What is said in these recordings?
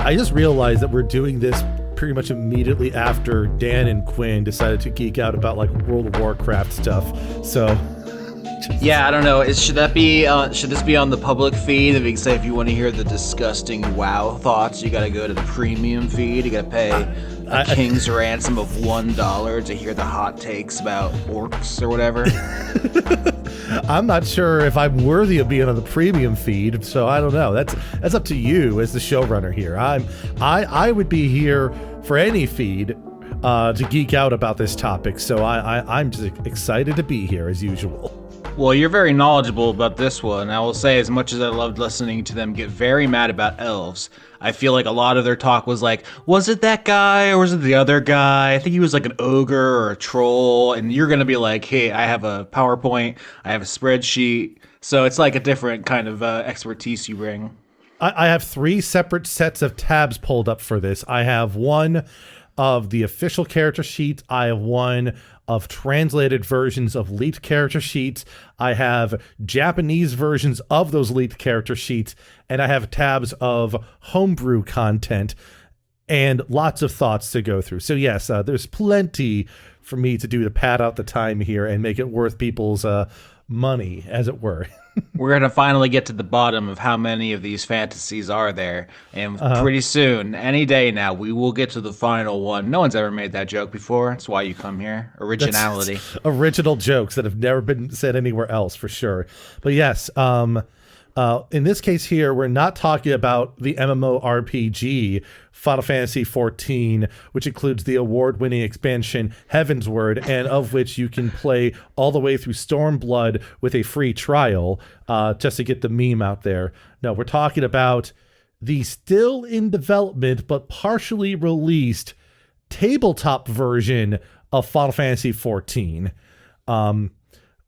I just realized that we're doing this pretty much immediately after Dan and Quinn decided to geek out about like World of Warcraft stuff. So yeah, I don't know. Should this be on the public feed? And we can say if you want to hear the disgusting WoW thoughts, you got to go to the premium feed. You got to pay a king's ransom of $1 to hear the hot takes about orcs or whatever. I'm not sure if I'm worthy of being on the premium feed, so I don't know. That's up to you as the showrunner here. I would be here for any feed to geek out about this topic, so I'm just excited to be here as usual. Well, you're very knowledgeable about this one. I will say, as much as I loved listening to them get very mad about elves, I feel like a lot of their talk was like, was it that guy or was it the other guy? I think he was like an ogre or a troll. And you're going to be like, hey, I have a PowerPoint, I have a spreadsheet. So it's like a different kind of expertise you bring. I have 3 separate sets of tabs pulled up for this. I have one of the official character sheet. I have one of translated versions of leaked character sheets. I have Japanese versions of those leaked character sheets, and I have tabs of homebrew content and lots of thoughts to go through. So yes, there's plenty for me to do to pad out the time here and make it worth people's money, as it were. We're going to finally get to the bottom of how many of these fantasies are there. And pretty soon, any day now, we will get to the final one. No one's ever made that joke before. That's why you come here. Originality. That's original jokes that have never been said anywhere else, for sure. But yes, in this case here, we're not talking about the MMORPG Final Fantasy XIV, which includes the award-winning expansion Heavensward, and of which you can play all the way through Stormblood with a free trial, just to get the meme out there. No, we're talking about the still in development but partially released tabletop version of Final Fantasy XIV,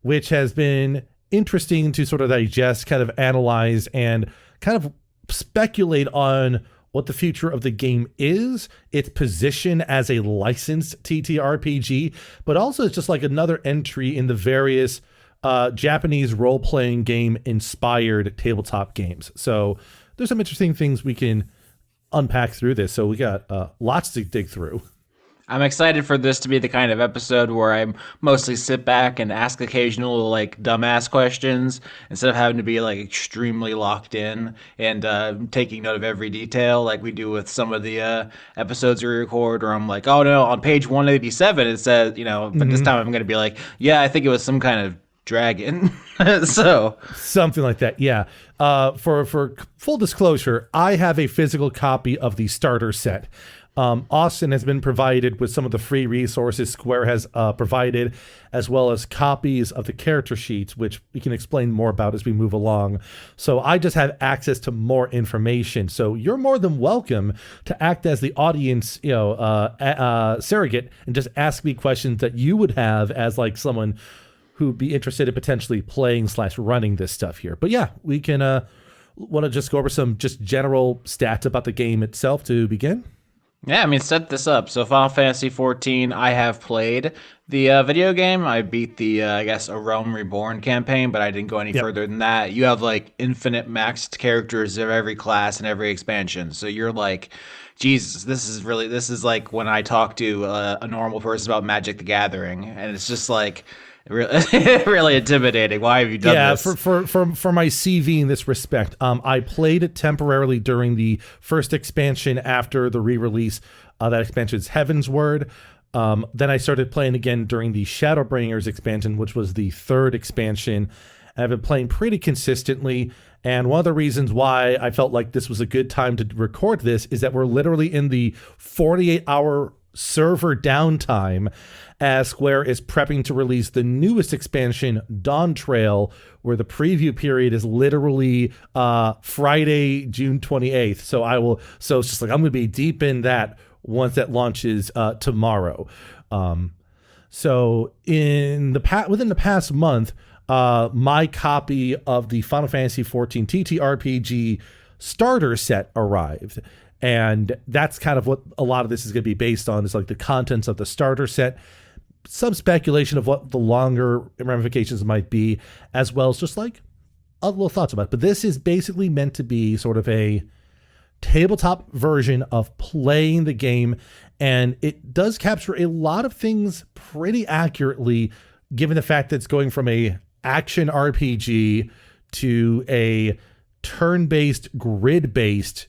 which has been interesting to sort of digest, kind of analyze, and kind of speculate on what the future of the game is, its position as a licensed TTRPG, but also it's just like another entry in the various Japanese role-playing game inspired tabletop games. So there's some interesting things we can unpack through this. So we got lots to dig through. I'm excited for this to be the kind of episode where I mostly sit back and ask occasional like dumbass questions instead of having to be like extremely locked in and taking note of every detail like we do with some of the episodes we record, or I'm like, oh no, on page 187 it says, but this time I'm going to be like, yeah, I think it was some kind of dragon. So something like that. Yeah. For full disclosure, I have a physical copy of the starter set. Austin has been provided with some of the free resources Square has provided, as well as copies of the character sheets, which we can explain more about as we move along. So I just have access to more information. So you're more than welcome to act as the audience, surrogate, and just ask me questions that you would have as like someone who'd be interested in potentially playing / running this stuff here. But yeah, we can want to just go over some just general stats about the game itself to begin. Yeah, I mean, set this up. So Final Fantasy XIV, I have played the video game. I beat the, A Realm Reborn campaign, but I didn't go any further than that. You have, like, infinite maxed characters of every class and every expansion. So you're like, Jesus, this is like when I talk to a normal person about Magic the Gathering. And it's just like, really intimidating. Why have you done this? Yeah, for my CV in this respect, I played it temporarily during the first expansion after the re-release. That expansion is Heavensward. Then I started playing again during the Shadowbringers expansion, which was the third expansion. And I've been playing pretty consistently. And one of the reasons why I felt like this was a good time to record this is that we're literally in the 48-hour server downtime as Square is prepping to release the newest expansion, Dawn Trail, where the preview period is literally Friday, June 28th. So it's just like I'm going to be deep in that once that launches tomorrow. So within the past month, my copy of the Final Fantasy XIV TTRPG starter set arrived. And that's kind of what a lot of this is going to be based on, is like the contents of the starter set, some speculation of what the longer ramifications might be, as well as just like other little thoughts about it. But this is basically meant to be sort of a tabletop version of playing the game, and it does capture a lot of things pretty accurately, given the fact that it's going from a action RPG to a turn-based, grid-based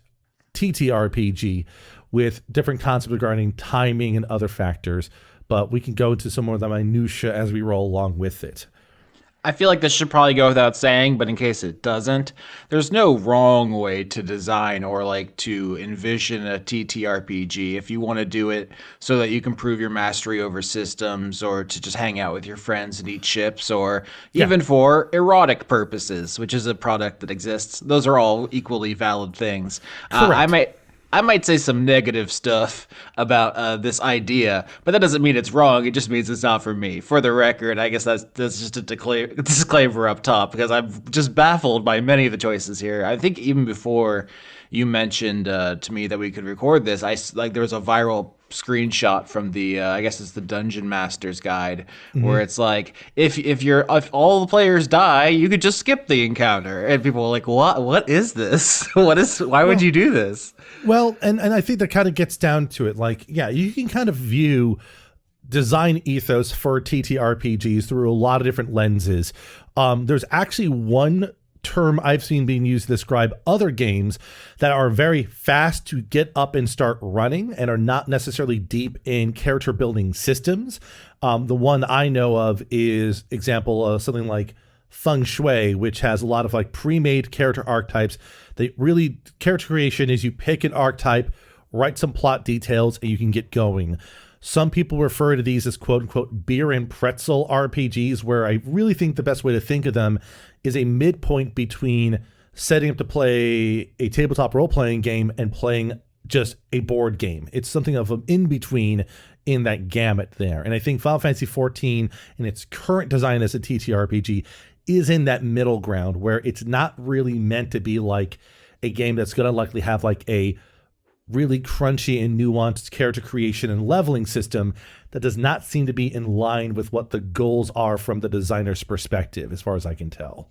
TTRPG with different concepts regarding timing and other factors. But we can go into some more of the minutia as we roll along with it. I feel like this should probably go without saying, but in case it doesn't, there's no wrong way to design or like to envision a TTRPG if you want to do it so that you can prove your mastery over systems, or to just hang out with your friends and eat chips, or even for erotic purposes, which is a product that exists. Those are all equally valid things. I might say some negative stuff about this idea, but that doesn't mean it's wrong. It just means it's not for me. For the record, I guess that's just a disclaimer up top, because I'm just baffled by many of the choices here. I think even before you mentioned to me that we could record this, there was a viral screenshot from the I guess it's the Dungeon Master's Guide, where it's like if all the players die, you could just skip the encounter, and people are like, what is this? Why would you do this? Well, and I think that kind of gets down to it. Like, yeah, you can kind of view design ethos for TTRPGs through a lot of different lenses. There's actually one term I've seen being used to describe other games that are very fast to get up and start running and are not necessarily deep in character building systems. The one I know of is example of something like Feng Shui, which has a lot of like pre-made character archetypes. Character creation is you pick an archetype, write some plot details, and you can get going. Some people refer to these as quote unquote beer and pretzel RPGs, where I really think the best way to think of them is a midpoint between setting up to play a tabletop role-playing game and playing just a board game. It's something of an in-between in that gamut there. And I think Final Fantasy XIV, in its current design as a TTRPG, is in that middle ground where it's not really meant to be like a game that's going to likely have like a really crunchy and nuanced character creation and leveling system that does not seem to be in line with what the goals are from the designer's perspective, as far as I can tell.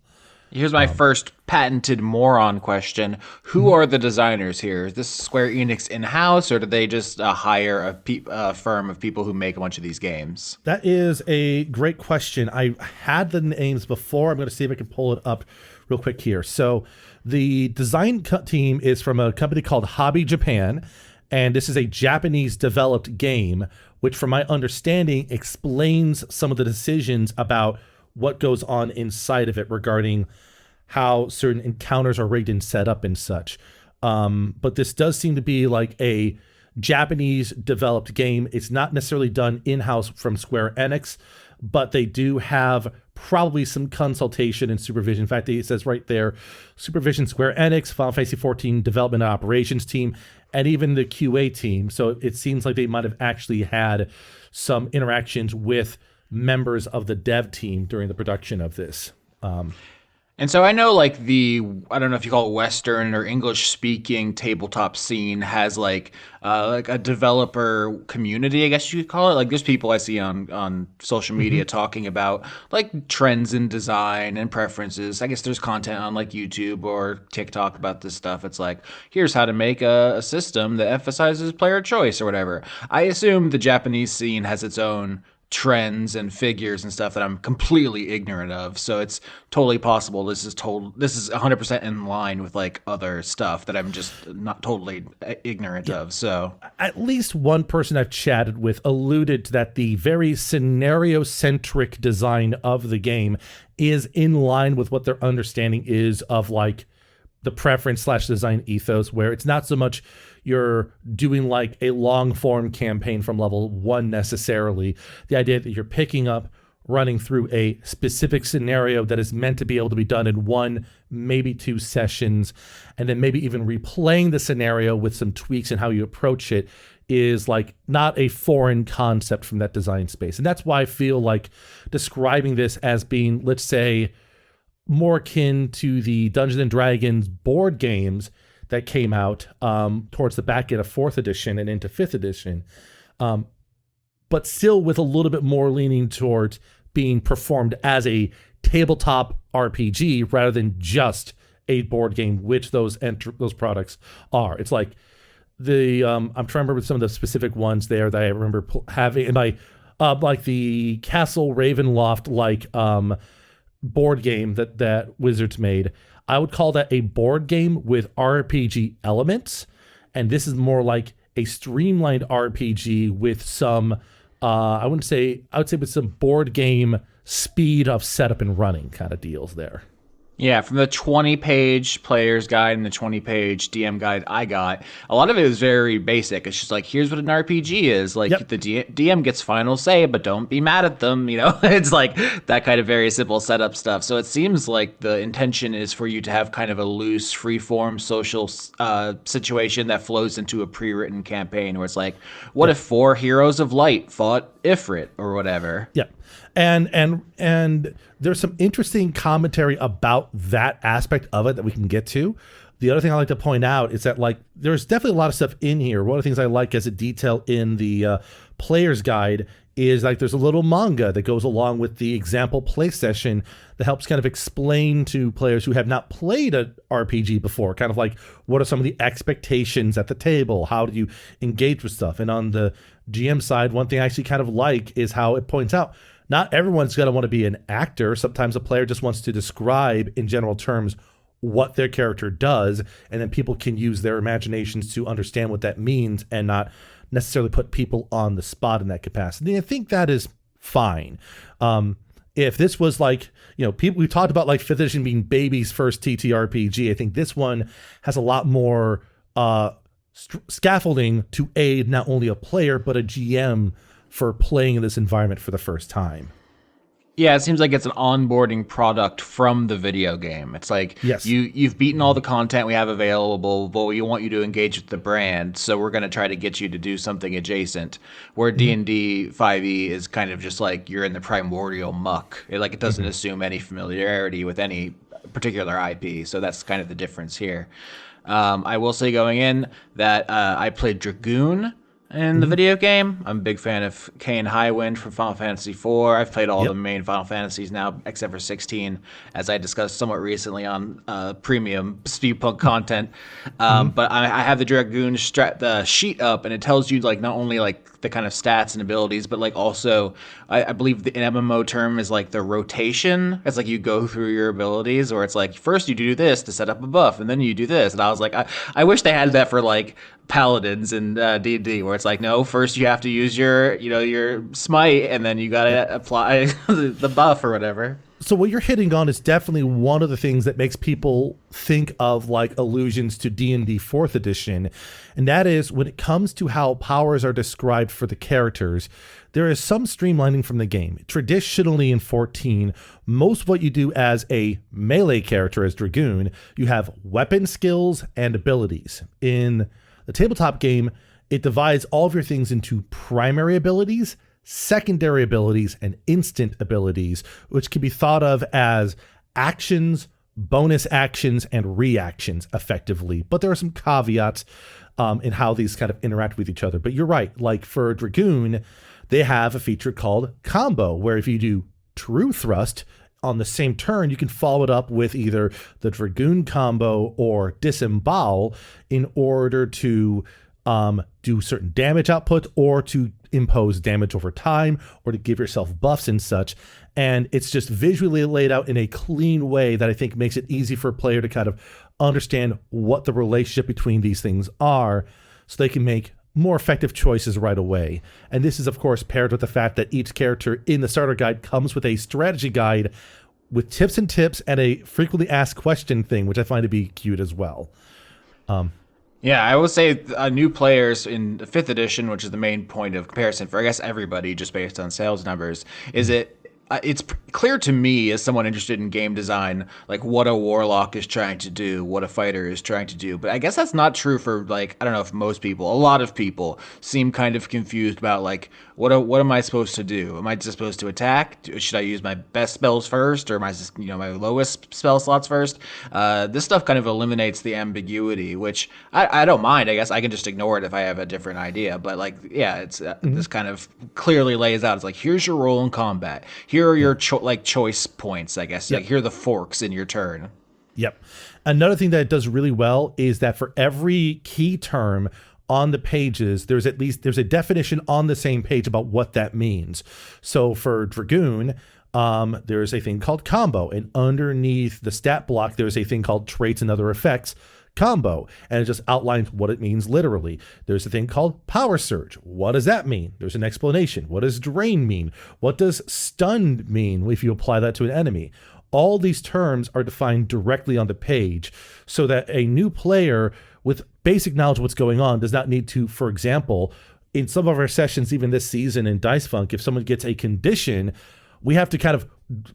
Here's my first patented moron question. Who are the designers here? Is this Square Enix in-house, or do they just hire a firm of people who make a bunch of these games? That is a great question. I had the names before. I'm going to see if I can pull it up real quick here. So the design team is from a company called Hobby Japan, and this is a Japanese developed game, which from my understanding explains some of the decisions about what goes on inside of it regarding how certain encounters are rigged and set up and such. But this does seem to be like a Japanese developed game. It's not necessarily done in-house from Square Enix, but they do have probably some consultation and supervision. In fact, it says right there, supervision Square Enix, Final Fantasy XIV development and operations team, and even the QA team. So it seems like they might have actually had some interactions with members of the dev team during the production of this. And so I know like I don't know if you call it Western or English speaking tabletop scene has like a developer community, I guess you could call it. Like there's people I see on social media talking about like trends in design and preferences. I guess there's content on like YouTube or TikTok about this stuff. It's like, here's how to make a system that emphasizes player choice or whatever. I assume the Japanese scene has its own trends and figures and stuff that I'm completely ignorant of. So it's totally possible this is 100% in line with like other stuff that I'm just not totally ignorant of. So at least one person I've chatted with alluded to that the very scenario-centric design of the game is in line with what their understanding is of like the preference / design ethos, where it's not so much you're doing like a long form campaign from level 1 necessarily. The idea that you're picking up, running through a specific scenario that is meant to be able to be done in 1, maybe 2 sessions, and then maybe even replaying the scenario with some tweaks in how you approach it is like not a foreign concept from that design space. And that's why I feel like describing this as being, let's say, more akin to the Dungeons and Dragons board games that came out towards the back end of 4th edition and into 5th edition, but still with a little bit more leaning towards being performed as a tabletop RPG rather than just a board game, which those products are. It's like the I'm trying to remember some of the specific ones there that I remember having in my like the Castle Ravenloft board game that Wizards made. I would call that a board game with RPG elements, and this is more like a streamlined RPG with some I would say with some board game speed of setup and running kind of deals there. Yeah, from the 20-page player's guide and the 20-page DM guide I got, a lot of it was very basic. It's just like, here's what an RPG is. Like, the DM gets final say, but don't be mad at them. You know, it's like that kind of very simple setup stuff. So it seems like the intention is for you to have kind of a loose, free-form social situation that flows into a pre-written campaign where it's like, what if 4 heroes of light fought Ifrit or whatever? Yeah. And there's some interesting commentary about that aspect of it that we can get to. The other thing I like to point out is that like there's definitely a lot of stuff in here. One of the things I like as a detail in the player's guide is like there's a little manga that goes along with the example play session that helps kind of explain to players who have not played an RPG before, kind of like what are some of the expectations at the table? How do you engage with stuff? And on the GM side, one thing I actually kind of like is how it points out not everyone's going to want to be an actor. Sometimes a player just wants to describe in general terms what their character does, and then people can use their imaginations to understand what that means and not necessarily put people on the spot in that capacity. I think that is fine. If this was like, you know, we talked about like 5th edition being baby's first TTRPG. I think this one has a lot more scaffolding to aid not only a player, but a GM for playing in this environment for the first time. Yeah, it seems like it's an onboarding product from the video game. It's like, yes, you've beaten all the content we have available, but we want you to engage with the brand, so we're going to try to get you to do something adjacent. Where D&D 5e is kind of just like you're in the primordial muck. It doesn't assume any familiarity with any particular IP, so that's kind of the difference here. I will say going in that I played Dragoon in the video game. I'm a big fan of Kane Highwind from Final Fantasy IV. I've played all the main Final Fantasies now, except for 16, as I discussed somewhat recently on premium Steampunk content. But I have the Dragoon the sheet up, and it tells you like not only like the kind of stats and abilities, but like also I believe the MMO term is like the rotation. It's like you go through your abilities, or it's like first you do this to set up a buff, and then you do this. And I was like, I wish they had that for like paladins in D&D, where it's like, no, first you have to use your smite, and then you gotta apply the buff or whatever. So what you're hitting on is definitely one of the things that makes people think of like allusions to D&D 4th edition, and that is when it comes to how powers are described for the characters, there is some streamlining from the game. Traditionally in 14, most of what you do as a melee character as Dragoon, you have weapon skills and abilities. In the tabletop game, it divides all of your things into primary abilities, secondary abilities, and instant abilities, which can be thought of as actions, bonus actions, and reactions effectively. But there are some caveats in how these kind of interact with each other. But you're right, like for Dragoon, they have a feature called combo, where if you do true thrust on the same turn, you can follow it up with either the Dragoon combo or disembowel in order to do certain damage output or to impose damage over time or to give yourself buffs and such. And it's just visually laid out in a clean way that I think makes it easy for a player to kind of understand what the relationship between these things are so they can make more effective choices right away. And this is, of course, paired with the fact that each character in the starter guide comes with a strategy guide with tips and a frequently asked question thing, which I find to be cute as well. Yeah, I would say new players in the 5th edition, which is the main point of comparison for, I guess, everybody, just based on sales numbers, is it's clear to me as someone interested in game design, like what a warlock is trying to do, what a fighter is trying to do. But I guess that's not true for, like, I don't know if most people, a lot of people seem kind of confused about, like, what am I supposed to do? Am I just supposed to attack? Should I use my best spells first, or am I just, my lowest spell slots first? This stuff kind of eliminates the ambiguity, which I don't mind. I guess I can just ignore it if I have a different idea. But like, yeah, it's this kind of clearly lays out. It's like, here's your role in combat. Here are your choice points, I guess. Like, here are the forks in your turn. Yep. Another thing that it does really well is that for every key term on the pages, there's a definition on the same page about what that means. So for Dragoon, there's a thing called combo, and underneath the stat block, there's a thing called traits and other effects combo, and it just outlines what it means literally. There's a thing called power surge. What does that mean? There's an explanation. What does drain mean? What does stunned mean if you apply that to an enemy? All these terms are defined directly on the page so that a new player with basic knowledge of what's going on does not need to, for example, in some of our sessions, even this season in Dice Funk, if someone gets a condition, we have to kind of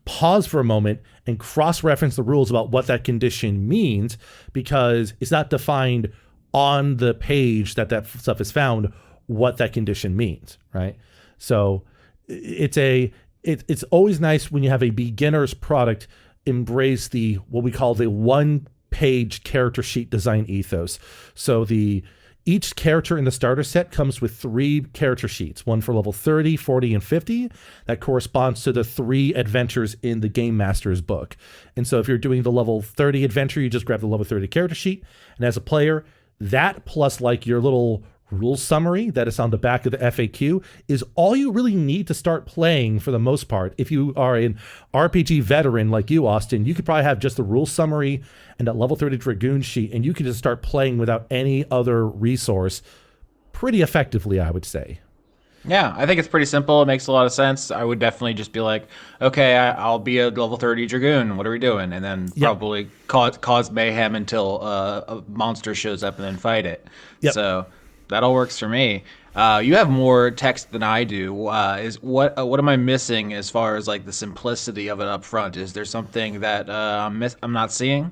pause for a moment and cross-reference the rules about what that condition means, because it's not defined on the page that stuff is found what that condition means, right? So it's always nice when you have a beginner's product embrace what we call the one-page character sheet design ethos. So each character in the starter set comes with 3 character sheets, one for level 30, 40, and 50. That corresponds to the 3 adventures in the Game Master's book. And so if you're doing the level 30 adventure, you just grab the level 30 character sheet. And as a player, that plus like your little rule summary that is on the back of the FAQ is all you really need to start playing for the most part. If you are an RPG veteran like you, Austin, you could probably have just the rule summary and that level 30 Dragoon sheet, and you could just start playing without any other resource pretty effectively, I would say. Yeah, I think it's pretty simple. It makes a lot of sense. I would definitely just be like, okay, I'll be a level 30 Dragoon. What are we doing? And then probably cause mayhem until a monster shows up and then fight it. Yep. So that all works for me. You have more text than I do. What am I missing as far as like the simplicity of it up front? Is there something that I'm not seeing?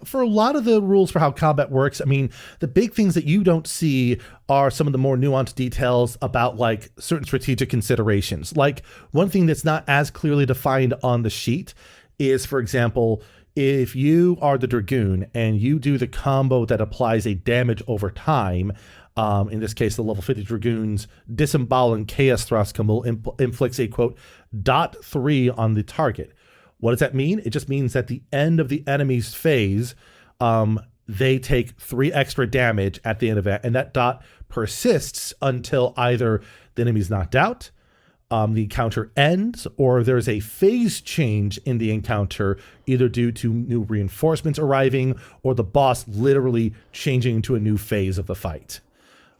For a lot of the rules for how combat works, I mean, the big things that you don't see are some of the more nuanced details about like certain strategic considerations. Like one thing that's not as clearly defined on the sheet is, for example, if you are the Dragoon and you do the combo that applies a damage over time, in this case, the level 50 Dragoon's Disembowel and Chaos Thrust combo inflicts a, quote, .3 on the target. What does that mean? It just means at the end of the enemy's phase, they take 3 extra damage at the end of it, and that dot persists until either the enemy's knocked out, the encounter ends, or there's a phase change in the encounter, either due to new reinforcements arriving or the boss literally changing into a new phase of the fight.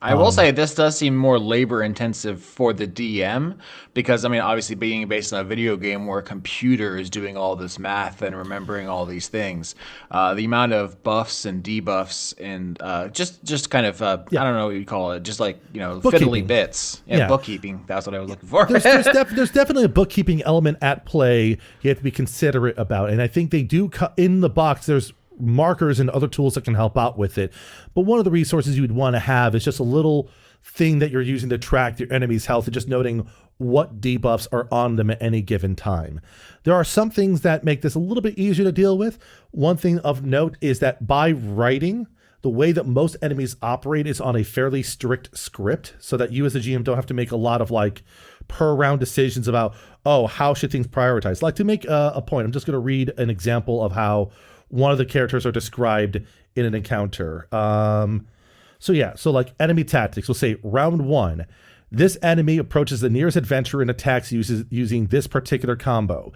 I will say this does seem more labor intensive for the DM because, I mean, obviously being based on a video game where a computer is doing all this math and remembering all these things, the amount of buffs and debuffs and just kind of, I don't know what you call it, just like, fiddly bits. Yeah, bookkeeping. That's what I was looking for. There's definitely a bookkeeping element at play you have to be considerate about. And I think they do in the box, there's markers and other tools that can help out with it. But one of the resources you would want to have is just a little thing that you're using to track your enemy's health and just noting what debuffs are on them at any given time. There are some things that make this a little bit easier to deal with. One thing of note is that by writing, the way that most enemies operate is on a fairly strict script so that you as a GM don't have to make a lot of like per round decisions about, how should things prioritize? Like to make a point, I'm just going to read an example of how one of the characters are described in an encounter. So like enemy tactics, we'll say round 1, this enemy approaches the nearest adventurer and attacks using this particular combo.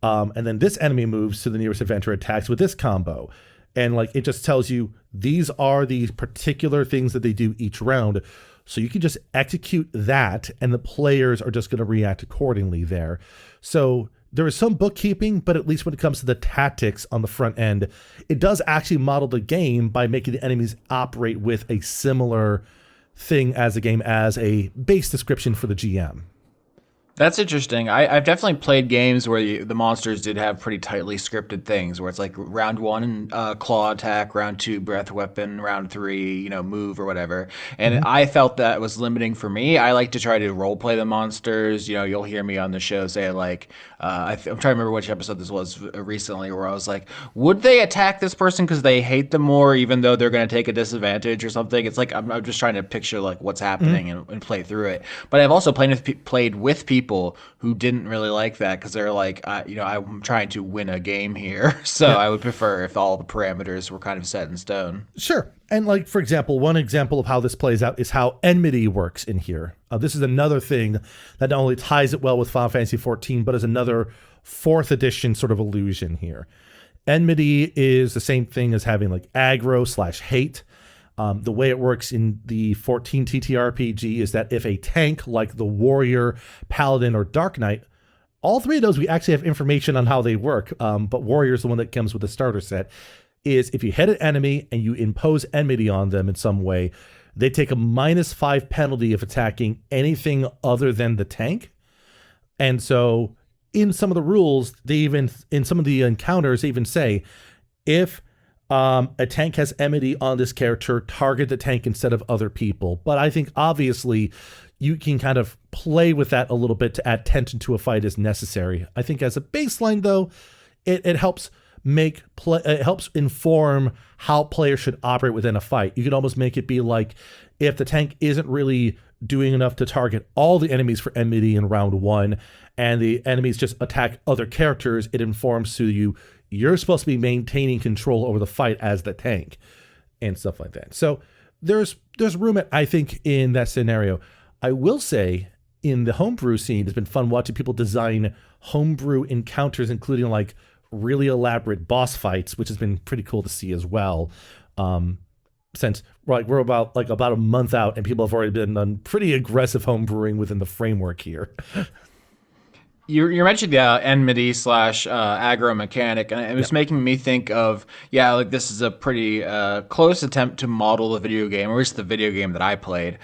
And then this enemy moves to the nearest adventurer, attacks with this combo. And like, it just tells you these are the particular things that they do each round. So you can just execute that and the players are just going to react accordingly there. So there is some bookkeeping, but at least when it comes to the tactics on the front end, it does actually model the game by making the enemies operate with a similar thing as a game as a base description for the GM. That's interesting. I've definitely played games where the monsters did have pretty tightly scripted things, where it's like round 1, claw attack, round 2, breath weapon, round 3, move or whatever. And I felt that was limiting for me. I like to try to role play the monsters. You'll hear me on the show say like, I'm trying to remember which episode this was recently, where I was like, would they attack this person because they hate them more, even though they're going to take a disadvantage or something? It's like I'm just trying to picture like what's happening and play through it. But I've also played with people people who didn't really like that because they're like, I'm trying to win a game here. So Yeah. I would prefer if all the parameters were kind of set in stone. Sure. And like, for example, one example of how this plays out is how enmity works in here. This is another thing that not only ties it well with Final Fantasy XIV, but is another 4th edition sort of illusion here. Enmity is the same thing as having like aggro/hate. The way it works in the 14 TTRPG is that if a tank like the warrior, paladin, or dark knight, all 3 of those we actually have information on how they work, but warrior is the one that comes with the starter set, is if you hit an enemy and you impose enmity on them in some way, they take a -5 penalty of attacking anything other than the tank. And so in some of the rules, in some of the encounters, they even say, if a tank has enmity on this character, target the tank instead of other people. But I think obviously you can kind of play with that a little bit to add tension to a fight as necessary. I think as a baseline, though, it helps it helps inform how players should operate within a fight. You could almost make it be like, if the tank isn't really doing enough to target all the enemies for enmity in round 1, and the enemies just attack other characters, it informs to you, you're supposed to be maintaining control over the fight as the tank and stuff like that. So there's room, I think, in that scenario. I will say in the homebrew scene, it's been fun watching people design homebrew encounters, including like really elaborate boss fights, which has been pretty cool to see as well. Since we're about a month out and people have already been done pretty aggressive homebrewing within the framework here. You mentioned the enmity / aggro mechanic, and it was making me think of, like this is a pretty close attempt to model the video game, or at least the video game that I played,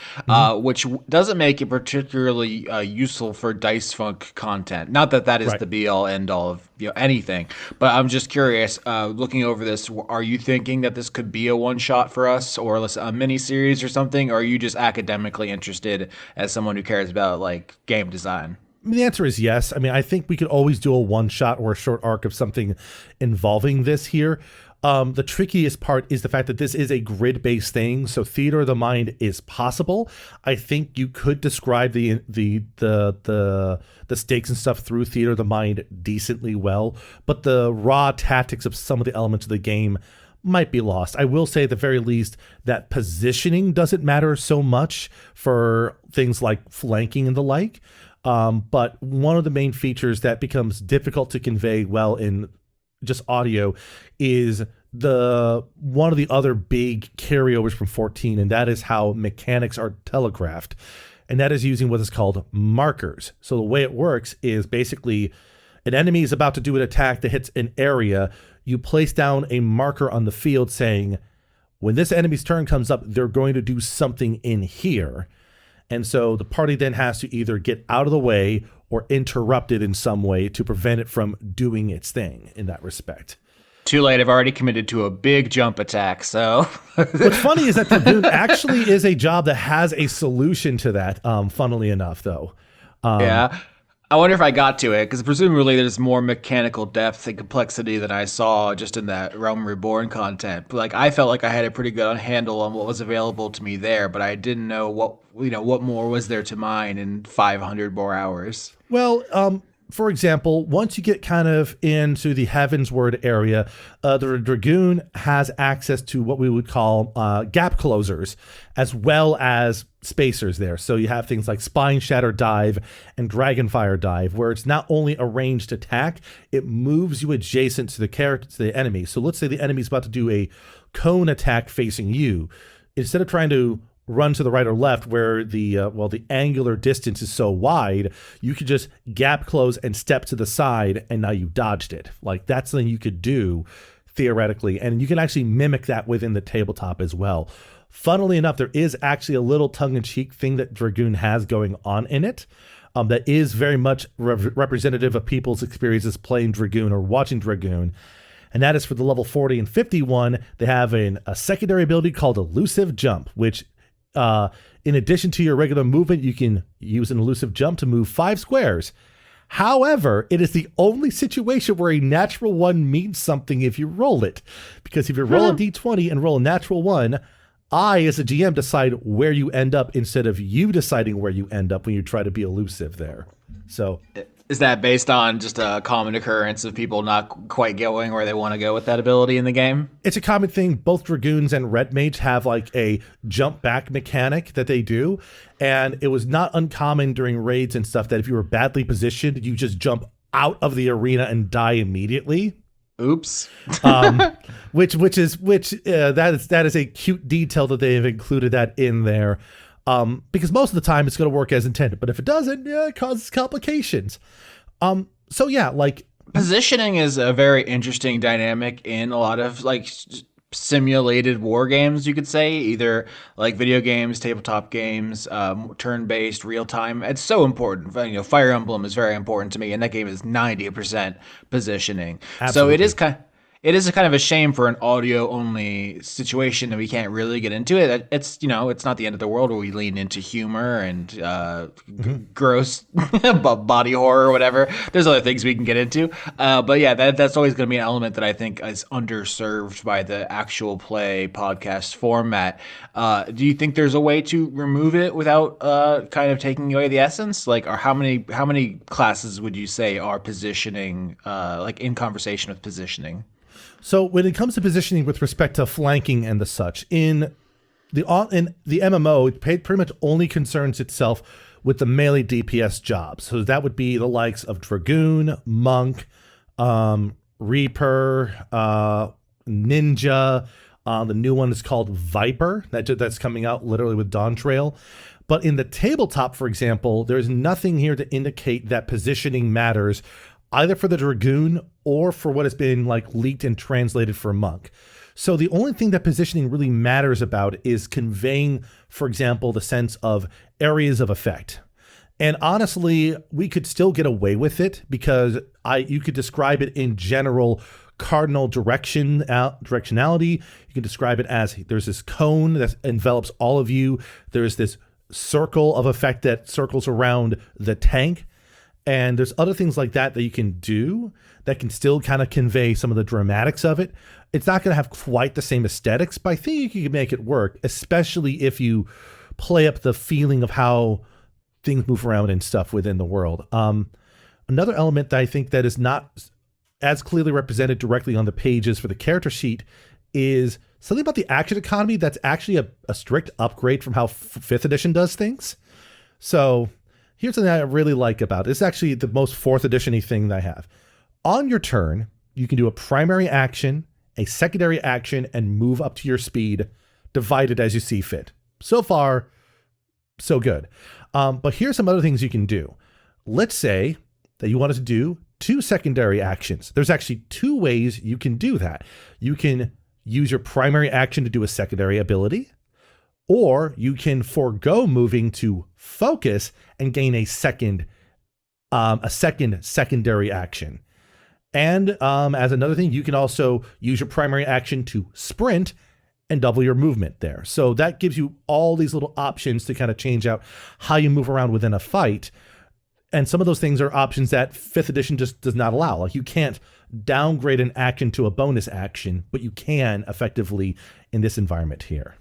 which doesn't make it particularly useful for dice funk content. Not that is the be all end all of anything, but I'm just curious. Looking over this, are you thinking that this could be a one shot for us, or a mini series or something? Or are you just academically interested as someone who cares about like game design? I mean, the answer is yes. I mean, I think we could always do a one-shot or a short arc of something involving this here. The trickiest part is the fact that this is a grid-based thing, so theater of the mind is possible. I think you could describe the stakes and stuff through theater of the mind decently well, but the raw tactics of some of the elements of the game might be lost. I will say at the very least that positioning doesn't matter so much for things like flanking and the like. But one of the main features that becomes difficult to convey well in just audio is one of the other big carryovers from 14, and that is how mechanics are telegraphed. And that is using what is called markers. So the way it works is basically an enemy is about to do an attack that hits an area. You place down a marker on the field saying, when this enemy's turn comes up, they're going to do something in here. And so the party then has to either get out of the way or interrupt it in some way to prevent it from doing its thing in that respect. Too late. I've already committed to a big jump attack. So what's funny is that Dragoon actually is a job that has a solution to that, funnily enough, though. Yeah. I wonder if I got to it, because presumably there's more mechanical depth and complexity than I saw just in that Realm Reborn content. But like, I felt like I had a pretty good handle on what was available to me there, but I didn't know what more was there to mine in 500 more hours. Well, for example, once you get kind of into the Heavensward area, the Dragoon has access to what we would call gap closers, as well as spacers there. So you have things like Spine Shatter Dive and Dragonfire Dive, where it's not only a ranged attack, it moves you adjacent to the enemy. So let's say the enemy's about to do a cone attack facing you. Instead of trying to run to the right or left where the angular distance is so wide, you could just gap close and step to the side, and now you dodged it. Like, that's something you could do theoretically, and you can actually mimic that within the tabletop as well. Funnily enough, there is actually a little tongue-in-cheek thing that Dragoon has going on in it that is very much representative of people's experiences playing Dragoon or watching Dragoon. And that is for the level 40 and 51, they have a secondary ability called Elusive Jump, which in addition to your regular movement, you can use an elusive jump to move 5 squares. However, it is the only situation where a natural 1 means something if you roll it. Because if you roll a d20 and roll a natural 1, I, as a GM, decide where you end up instead of you deciding where you end up when you try to be elusive there. So Is that based on just a common occurrence of people not quite going where they want to go with that ability in the game? it's a common thing. Both Dragoons and Red Mage have like a jump back mechanic that they do. And it was not uncommon during raids and stuff that if you were badly positioned, you just jump out of the arena and die immediately. Oops. That is a cute detail that they have included that in there. Because most of the time it's going to work as intended, but if it doesn't, it causes complications. So yeah, like Positioning is a very interesting dynamic in a lot of like simulated war games, you could say, either like video games, tabletop games, turn-based, real-time. It's so important. You know, Fire Emblem is very important to me, and that game is 90% positioning. So Absolutely. it is a kind of a shame for an audio only situation that we can't really get into it. It's, you know, it's not the end of the world where we lean into humor and gross body horror or whatever. There's other things we can get into. But yeah, that's always going to be an element that I think is underserved by the actual play podcast format. Do you think there's a way to remove it without kind of taking away the essence? Like, or how many classes would you say are positioning, like in conversation with positioning? So when it comes to positioning with respect to flanking and the such, in the MMO, it pretty much only concerns itself with the melee DPS jobs. So that would be the likes of Dragoon, Monk, Reaper, Ninja. The new one is called Viper. That's coming out literally with Dawn Trail. But in the tabletop, for example, there's nothing here to indicate that positioning matters either for the Dragoon or for what has been like leaked and translated for Monk. So the only thing that positioning really matters about is conveying, for example, the sense of areas of effect. And honestly, we could still get away with it because you could describe it in general cardinal directionality. You can describe it as there's this cone that envelops all of you. There's this circle of effect that circles around the tank. And there's other things like that you can do that can still kind of convey some of the dramatics of it. It's not going to have quite the same aesthetics, but I think you can make it work, especially if you play up the feeling of how things move around and stuff within the world. Another element that I think that is not as clearly represented directly on the pages for the character sheet is something about the action economy that's actually a strict upgrade from how 5th edition does things. So here's something I really like about it. It's actually the most 4th edition-y thing that I have. On your turn, you can do a primary action, a secondary action, and move up to your speed, divided as you see fit. So far, so good. But here's some other things you can do. Let's say that you wanted to do 2 secondary actions. There's actually 2 ways you can do that. You can use your primary action to do a secondary ability, or you can forego moving to focus and gain a second secondary action. And as another thing, you can also use your primary action to sprint and double your movement there. So that gives you all these little options to kind of change out how you move around within a fight. And some of those things are options that 5th edition just does not allow. Like you can't downgrade an action to a bonus action, but you can effectively in this environment here.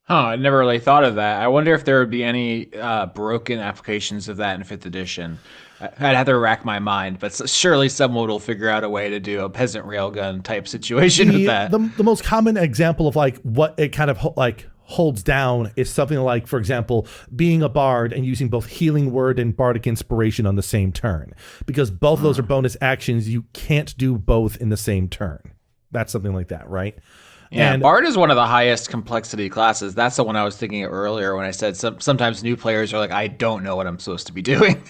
Huh, I never really thought of that. I wonder if there would be any broken applications of that in 5th edition. I'd have to rack my mind, but surely someone will figure out a way to do a peasant railgun type situation with that. The most common example of like what it kind of holds down is something like, for example, being a bard and using both healing word and bardic inspiration on the same turn. Because both of those are bonus actions, you can't do both in the same turn. That's something like that, right? Yeah, and Bard is one of the highest complexity classes. That's the one I was thinking of earlier when I said sometimes new players are like, I don't know what I'm supposed to be doing.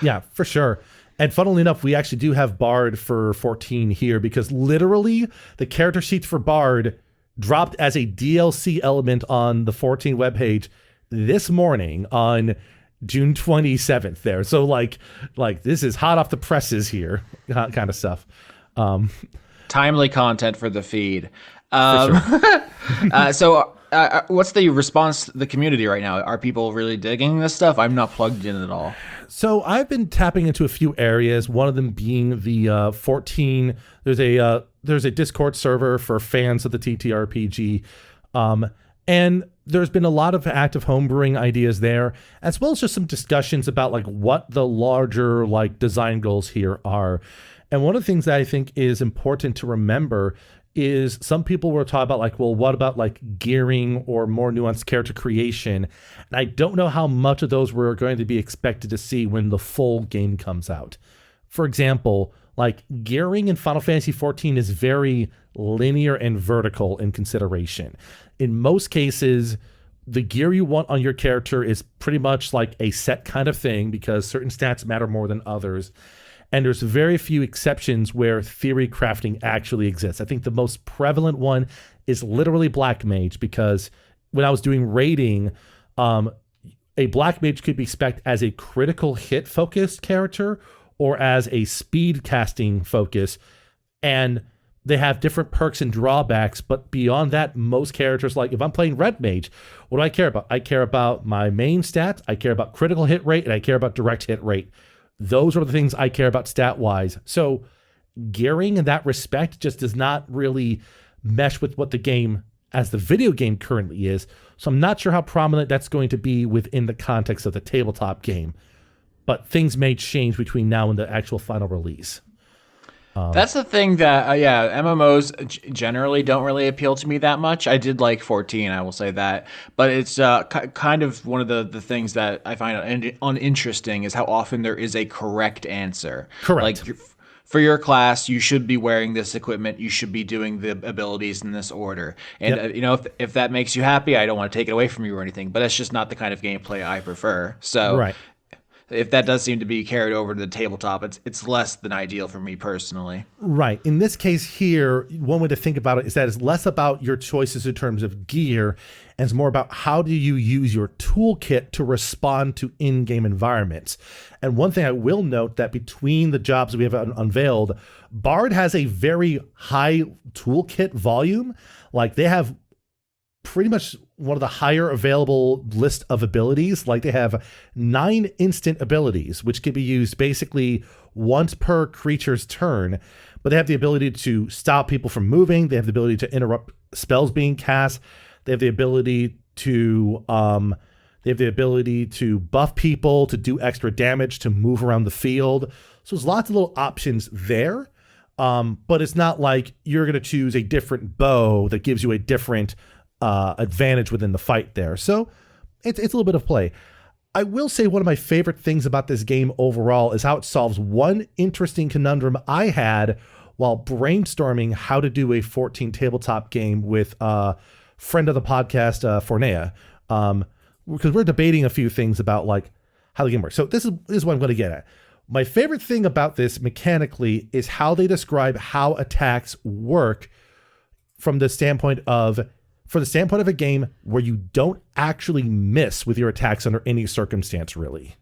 Yeah, for sure. And funnily enough, we actually do have Bard for 14 here because literally the character sheets for Bard dropped as a DLC element on the 14 webpage this morning on June 27th there. So like this is hot off the presses here kind of stuff. Timely content for the feed. Sure. So what's the response to the community right now? Are people really digging this stuff? I'm not plugged in at all. So I've been tapping into a few areas, one of them being the 14. There's a Discord server for fans of the TTRPG. And there's been a lot of active homebrewing ideas there, as well as just some discussions about like what the larger like design goals here are. And one of the things that I think is important to remember is some people were talking about like, well, what about like gearing or more nuanced character creation? And I don't know how much of those we're going to be expected to see when the full game comes out. For example, like gearing in Final Fantasy XIV is very linear and vertical in consideration. In most cases, the gear you want on your character is pretty much like a set kind of thing because certain stats matter more than others. And there's very few exceptions where theory crafting actually exists. I think the most prevalent one is literally Black Mage, because when I was doing raiding, a Black Mage could be spec'd as a critical hit focused character or as a speed casting focus. And they have different perks and drawbacks, but beyond that, most characters, like if I'm playing Red Mage, what do I care about? I care about my main stats, I care about critical hit rate, and I care about direct hit rate. Those are the things I care about stat-wise. So gearing in that respect just does not really mesh with what the game as the video game currently is. So I'm not sure how prominent that's going to be within the context of the tabletop game. But things may change between now and the actual final release. That's the thing that, MMOs generally don't really appeal to me that much. I did like 14, I will say that. But it's kind of one of the things that I find uninteresting is how often there is a correct answer. Correct. Like, for your class, you should be wearing this equipment. You should be doing the abilities in this order. And, if that makes you happy, I don't want to take it away from you or anything. But that's just not the kind of gameplay I prefer. So right. If that does seem to be carried over to the tabletop, it's less than ideal for me personally. Right. In this case here, one way to think about it is that it's less about your choices in terms of gear, and it's more about how do you use your toolkit to respond to in-game environments. And one thing I will note that between the jobs we have unveiled, Bard has a very high toolkit volume. Like they have pretty much one of the higher available list of abilities. Like they have 9 instant abilities, which can be used basically once per creature's turn, but they have the ability to stop people from moving. They have the ability to interrupt spells being cast. They have the ability to, buff people, to do extra damage, to move around the field. So there's lots of little options there. But it's not like you're going to choose a different bow that gives you a different advantage within the fight there. So it's a little bit of play. I will say one of my favorite things about this game overall is how it solves one interesting conundrum I had while brainstorming how to do a 14 tabletop game with a friend of the podcast, Fornea, because we're debating a few things about like how the game works. So this is what I'm going to get at. My favorite thing about this mechanically is how they describe how attacks work from the standpoint of a game where you don't actually miss with your attacks under any circumstance, really.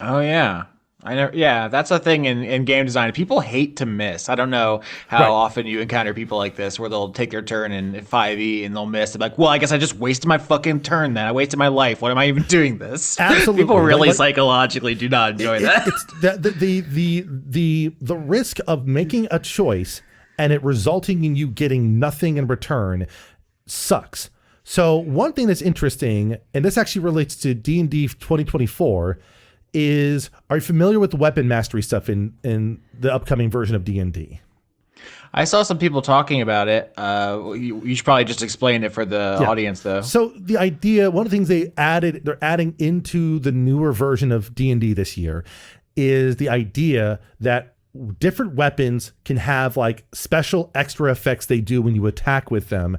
Oh, yeah. I know. Yeah, that's a thing in game design. People hate to miss. I don't know how often you encounter people like this where they'll take their turn in 5e and they'll miss. They're like, well, I guess I just wasted my fucking turn then. I wasted my life. What am I even doing this? Absolutely. People really psychologically do not enjoy that. It's the risk of making a choice and it resulting in you getting nothing in return sucks. So one thing that's interesting, and this actually relates to D&D 2024, is are you familiar with the weapon mastery stuff in the upcoming version of D&D? I saw some people talking about it. You should probably just explain it for the audience, though. So the idea, one of the things they're adding into the newer version of D&D this year is the idea that different weapons can have like special extra effects they do when you attack with them.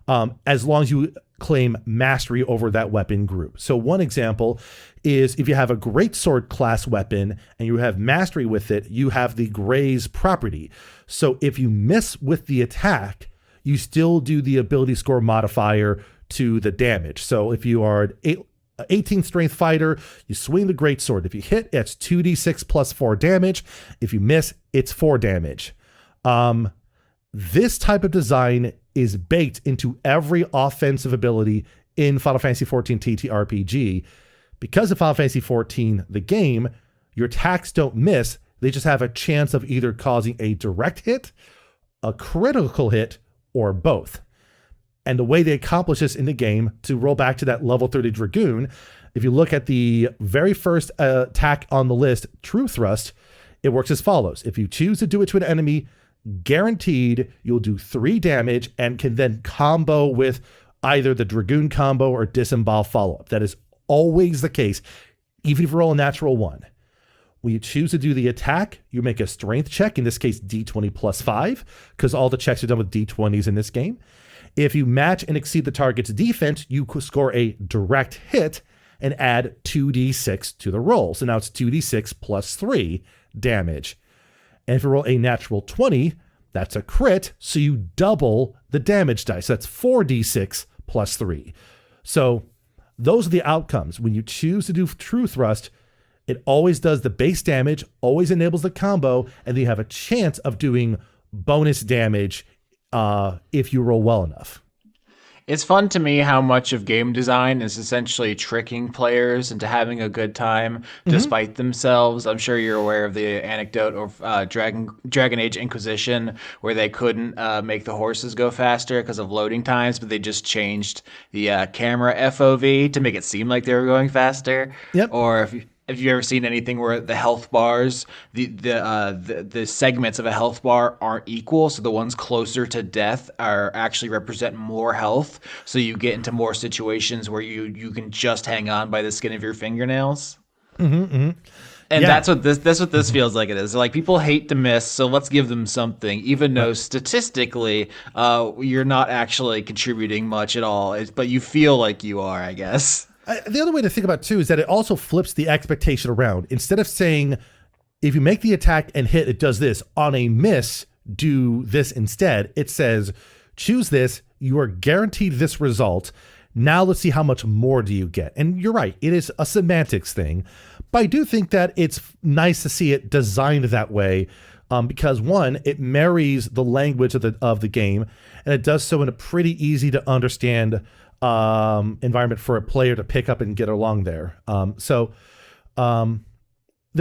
As long as you claim mastery over that weapon group. So one example is if you have a greatsword class weapon and you have mastery with it, you have the graze property. So if you miss with the attack, you still do the ability score modifier to the damage. So if you are an 18th strength fighter, you swing the greatsword. If you hit, it's 2d6 plus 4 damage. If you miss, it's 4 damage. This type of design is baked into every offensive ability in Final Fantasy XIV TTRPG. Because of Final Fantasy XIV, the game, your attacks don't miss. They just have a chance of either causing a direct hit, a critical hit, or both. And the way they accomplish this in the game, to roll back to that level 30 Dragoon, if you look at the very first attack on the list, True Thrust, it works as follows. If you choose to do it to an enemy, guaranteed you'll do 3 damage and can then combo with either the Dragoon combo or Disembowel follow-up. That is always the case, even if you roll a natural 1. When you choose to do the attack, you make a strength check, in this case D20 plus 5, because all the checks are done with D20s in this game. If you match and exceed the target's defense, you score a direct hit and add 2d6 to the roll. So now it's 2d6 plus 3 damage. And if you roll a natural 20, that's a crit, so you double the damage dice. That's 4d6 plus 3. So those are the outcomes. When you choose to do True Thrust, it always does the base damage, always enables the combo, and then you have a chance of doing bonus damage if you roll well enough. It's fun to me how much of game design is essentially tricking players into having a good time despite themselves. I'm sure you're aware of the anecdote of Dragon Age Inquisition, where they couldn't make the horses go faster because of loading times, but they just changed the camera FOV to make it seem like they were going faster. Yep. Or if you've ever seen anything where the health bars, the segments of a health bar aren't equal, so the ones closer to death are actually represent more health, so you get into more situations where you can just hang on by the skin of your fingernails. And that's what this feels like it is. Like, people hate to miss, so let's give them something, even though statistically you're not actually contributing much at all, but you feel like you are, I guess. The other way to think about it too is that it also flips the expectation around. Instead of saying, if you make the attack and hit, it does this. On a miss, do this instead. It says, choose this. You are guaranteed this result. Now let's see how much more do you get. And you're right. It is a semantics thing. But I do think that it's nice to see it designed that way because, one, it marries the language of the game, and it does so in a pretty easy to understand environment for a player to pick up and get along there. There's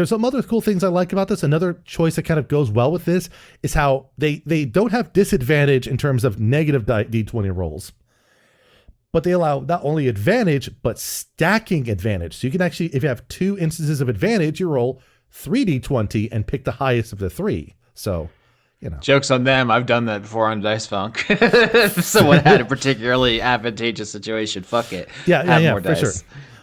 some other cool things I like about this. Another choice that kind of goes well with this is how they don't have disadvantage in terms of negative D20 rolls, but they allow not only advantage, but stacking advantage. So you can actually, if you have 2 instances of advantage, you roll 3d20 and pick the highest of the 3. So, you know. Joke's on them. I've done that before on Dice Funk. If someone had a particularly advantageous situation, fuck it. Yeah, more for dice. sure.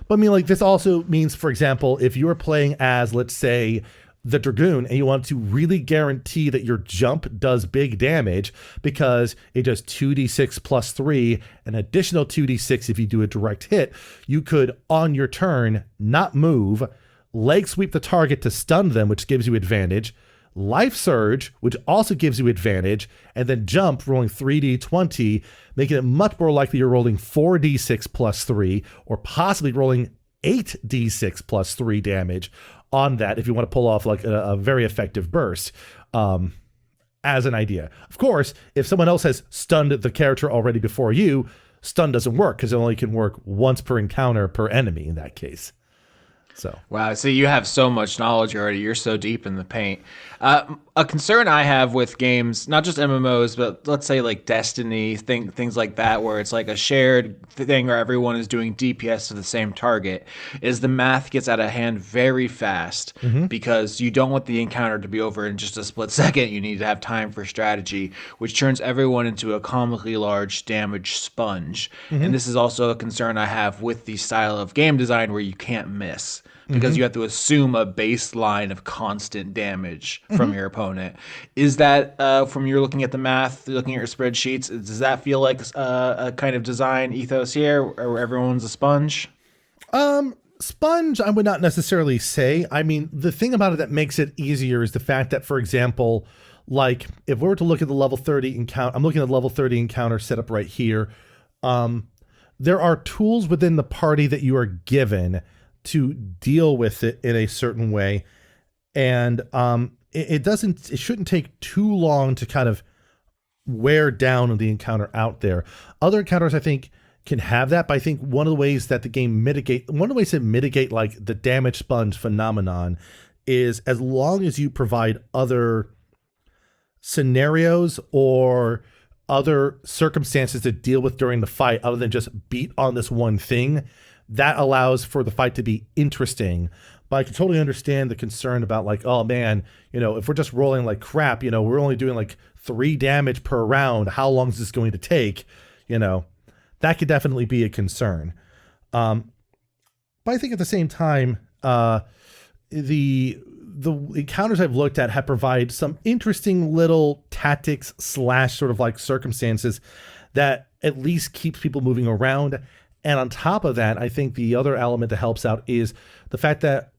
But I mean, like, this also means, for example, if you are playing as, let's say, the Dragoon, and you want to really guarantee that your jump does big damage because it does 2d6 plus 3, an additional 2d6 if you do a direct hit, you could, on your turn, not move, leg sweep the target to stun them, which gives you advantage, Life Surge, which also gives you advantage, and then Jump, rolling 3d20, making it much more likely you're rolling 4d6 plus 3, or possibly rolling 8d6 plus 3 damage on that if you want to pull off like a very effective burst, as an idea. Of course, if someone else has stunned the character already before you, stun doesn't work because it only can work once per encounter per enemy in that case. So wow, so you have so much knowledge already. You're so deep in the paint. A concern I have with games, not just MMOs, but let's say like Destiny, things like that, where it's like a shared thing where everyone is doing DPS to the same target, is the math gets out of hand very fast because you don't want the encounter to be over in just a split second. You need to have time for strategy, which turns everyone into a comically large damage sponge. And this is also a concern I have with the style of game design where you can't miss, because you have to assume a baseline of constant damage from your opponent. Is that, from you're looking at the math, looking at your spreadsheets, does that feel like a kind of design ethos here where everyone's a sponge? Sponge, I would not necessarily say. I mean, the thing about it that makes it easier is the fact that, for example, like if we were to look at the level 30 encounter, I'm looking at the level 30 encounter set up right here. There are tools within the party that you are given to deal with it in a certain way. And it shouldn't take too long to kind of wear down the encounter out there. Other encounters, I think, can have that, but I think one of the ways that the game one of the ways to mitigate like the damage sponge phenomenon is as long as you provide other scenarios or other circumstances to deal with during the fight other than just beat on this one thing, that allows for the fight to be interesting. But I can totally understand the concern about like, oh man, if we're just rolling like crap, we're only doing like 3 damage per round. How long is this going to take? That could definitely be a concern. But I think at the same time, the encounters I've looked at have provided some interesting little tactics / sort of like circumstances that at least keeps people moving around. And on top of that, I think the other element that helps out is the fact that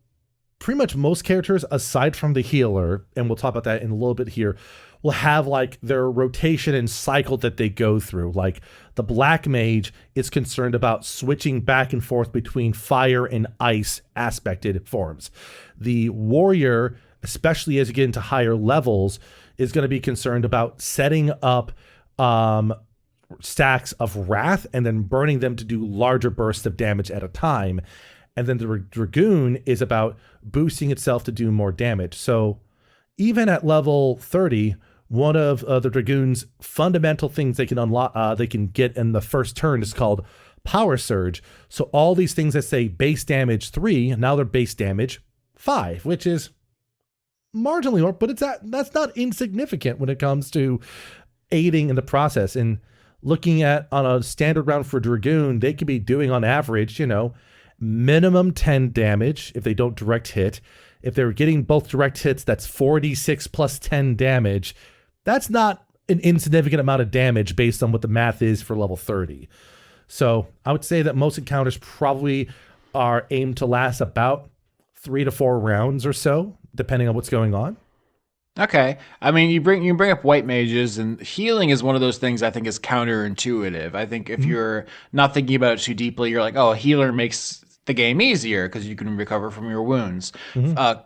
pretty much most characters, aside from the healer, and we'll talk about that in a little bit here, will have like their rotation and cycle that they go through. Like the black mage is concerned about switching back and forth between fire and ice aspected forms. The warrior, especially as you get into higher levels, is going to be concerned about setting up stacks of wrath and then burning them to do larger bursts of damage at a time. And then the dragoon is about boosting itself to do more damage. So even at level 30, one of the dragoon's fundamental things they can unlock, they can get in the first turn is called Power Surge. So all these things that say base damage 3, now they're base damage 5, which is marginally more, but that's not insignificant when it comes to aiding in the process. And looking at on a standard round for dragoon, they could be doing on average, minimum 10 damage if they don't direct hit. If they're getting both direct hits, that's 46 plus 10 damage. That's not an insignificant amount of damage based on what the math is for level 30. So I would say that most encounters probably are aimed to last about 3 to 4 rounds or so, depending on what's going on. Okay. I mean, you bring up white mages, and healing is one of those things I think is counterintuitive. I think if you're not thinking about it too deeply, you're like, oh, a healer makes the game easier because you can recover from your wounds.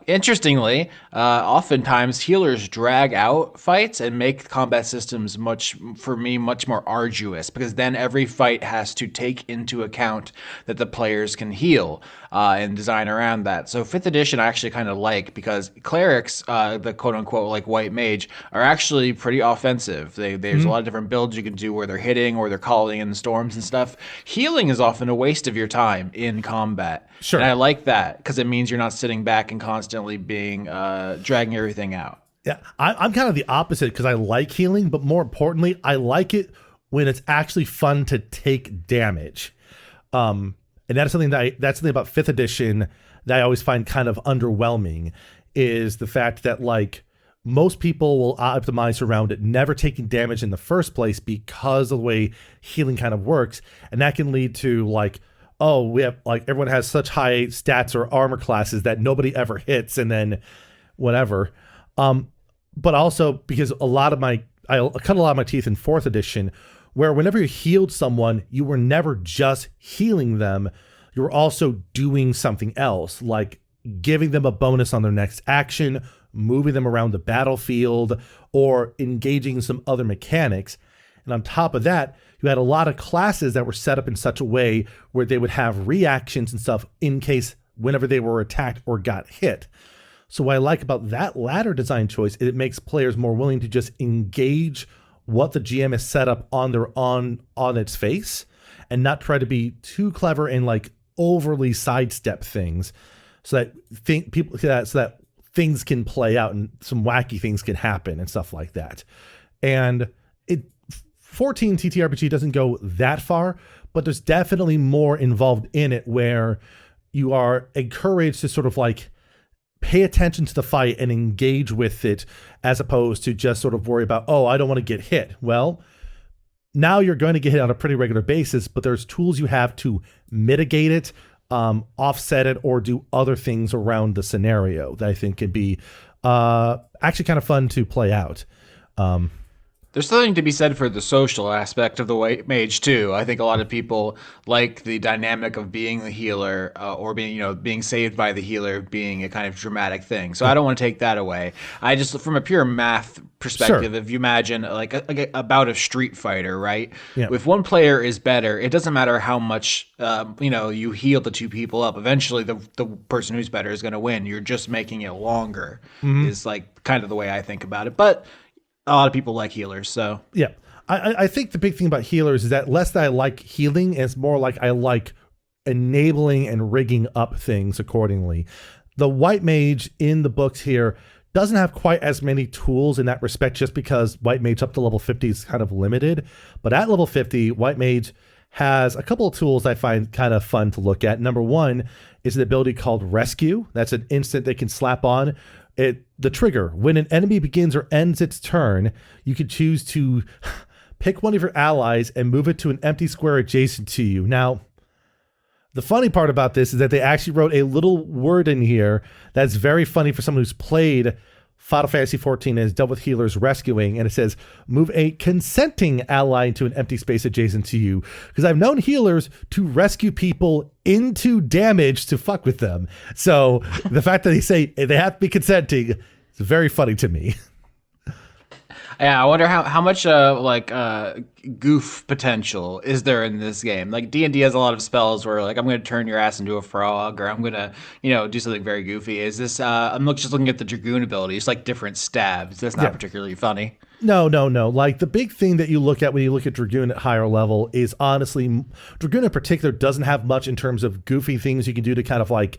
Interestingly, oftentimes healers drag out fights and make combat systems much more arduous, because then every fight has to take into account that the players can heal and design around that. So 5th edition I actually kind of like, because clerics, the quote unquote like white mage, are actually pretty offensive. There's a lot of different builds you can do where they're hitting or they're calling in storms and stuff. Healing is often a waste of your time in combat. Sure. And I like that because it means you're not sitting back and constantly being dragging everything out. Yeah, I'm kind of the opposite, because I like healing, but more importantly, I like it when it's actually fun to take damage. And that's something that's something about 5th edition that I always find kind of underwhelming, is the fact that like most people will optimize around it never taking damage in the first place because of the way healing kind of works. And that can lead to like, oh, we have like everyone has such high stats or armor classes that nobody ever hits, and then whatever. But also because I cut a lot of my teeth in 4th edition, where whenever you healed someone, you were never just healing them. You were also doing something else, like giving them a bonus on their next action, moving them around the battlefield, or engaging in some other mechanics. And on top of that, you had a lot of classes that were set up in such a way where they would have reactions and stuff in case whenever they were attacked or got hit. So what I like about that latter design choice is it makes players more willing to just engage what the GM has set up on its face, and not try to be too clever and like overly sidestep things, so that things can play out and some wacky things can happen and stuff like that. And 14 TTRPG doesn't go that far, but there's definitely more involved in it, where you are encouraged to sort of like pay attention to the fight and engage with it, as opposed to just sort of worry about, oh, I don't want to get hit. Well, now you're going to get hit on a pretty regular basis, but there's tools you have to mitigate it, offset it, or do other things around the scenario that I think can be actually kind of fun to play out. There's something to be said for the social aspect of the white mage too. I think a lot of people like the dynamic of being the healer, or being saved by the healer being a kind of dramatic thing. So I don't want to take that away. I just, from a pure math perspective, if you imagine like a bout of Street Fighter, right? Yeah. If one player is better, it doesn't matter how much you heal the two people up. Eventually, the person who's better is going to win. You're just making it longer. Is like kind of the way I think about it, but a lot of people like healers, so. Yeah. I think the big thing about healers is that less that I like healing, and it's more like I like enabling and rigging up things accordingly. The white mage in the books here doesn't have quite as many tools in that respect, just because white mage up to level 50 is kind of limited. But at level 50, white mage has a couple of tools I find kind of fun to look at. Number one is an ability called Rescue. That's an instant they can slap on. The trigger, when an enemy begins or ends its turn, you can choose to pick one of your allies and move it to an empty square adjacent to you. Now, the funny part about this is that they actually wrote a little word in here that's very funny for someone who's played Final Fantasy XIV and has dealt with healers rescuing, and it says, move a consenting ally into an empty space adjacent to you. Because I've known healers to rescue people into damage to fuck with them. So the fact that they say they have to be consenting is very funny to me. Yeah, I wonder how much goof potential is there in this game. Like D&D has a lot of spells where like I'm going to turn your ass into a frog, or I'm going to do something very goofy. Is this? I'm just looking at the Dragoon ability. It's like different stabs. That's not particularly funny. No. Like the big thing that you look at when you look at Dragoon at higher level is honestly, Dragoon in particular doesn't have much in terms of goofy things you can do to kind of like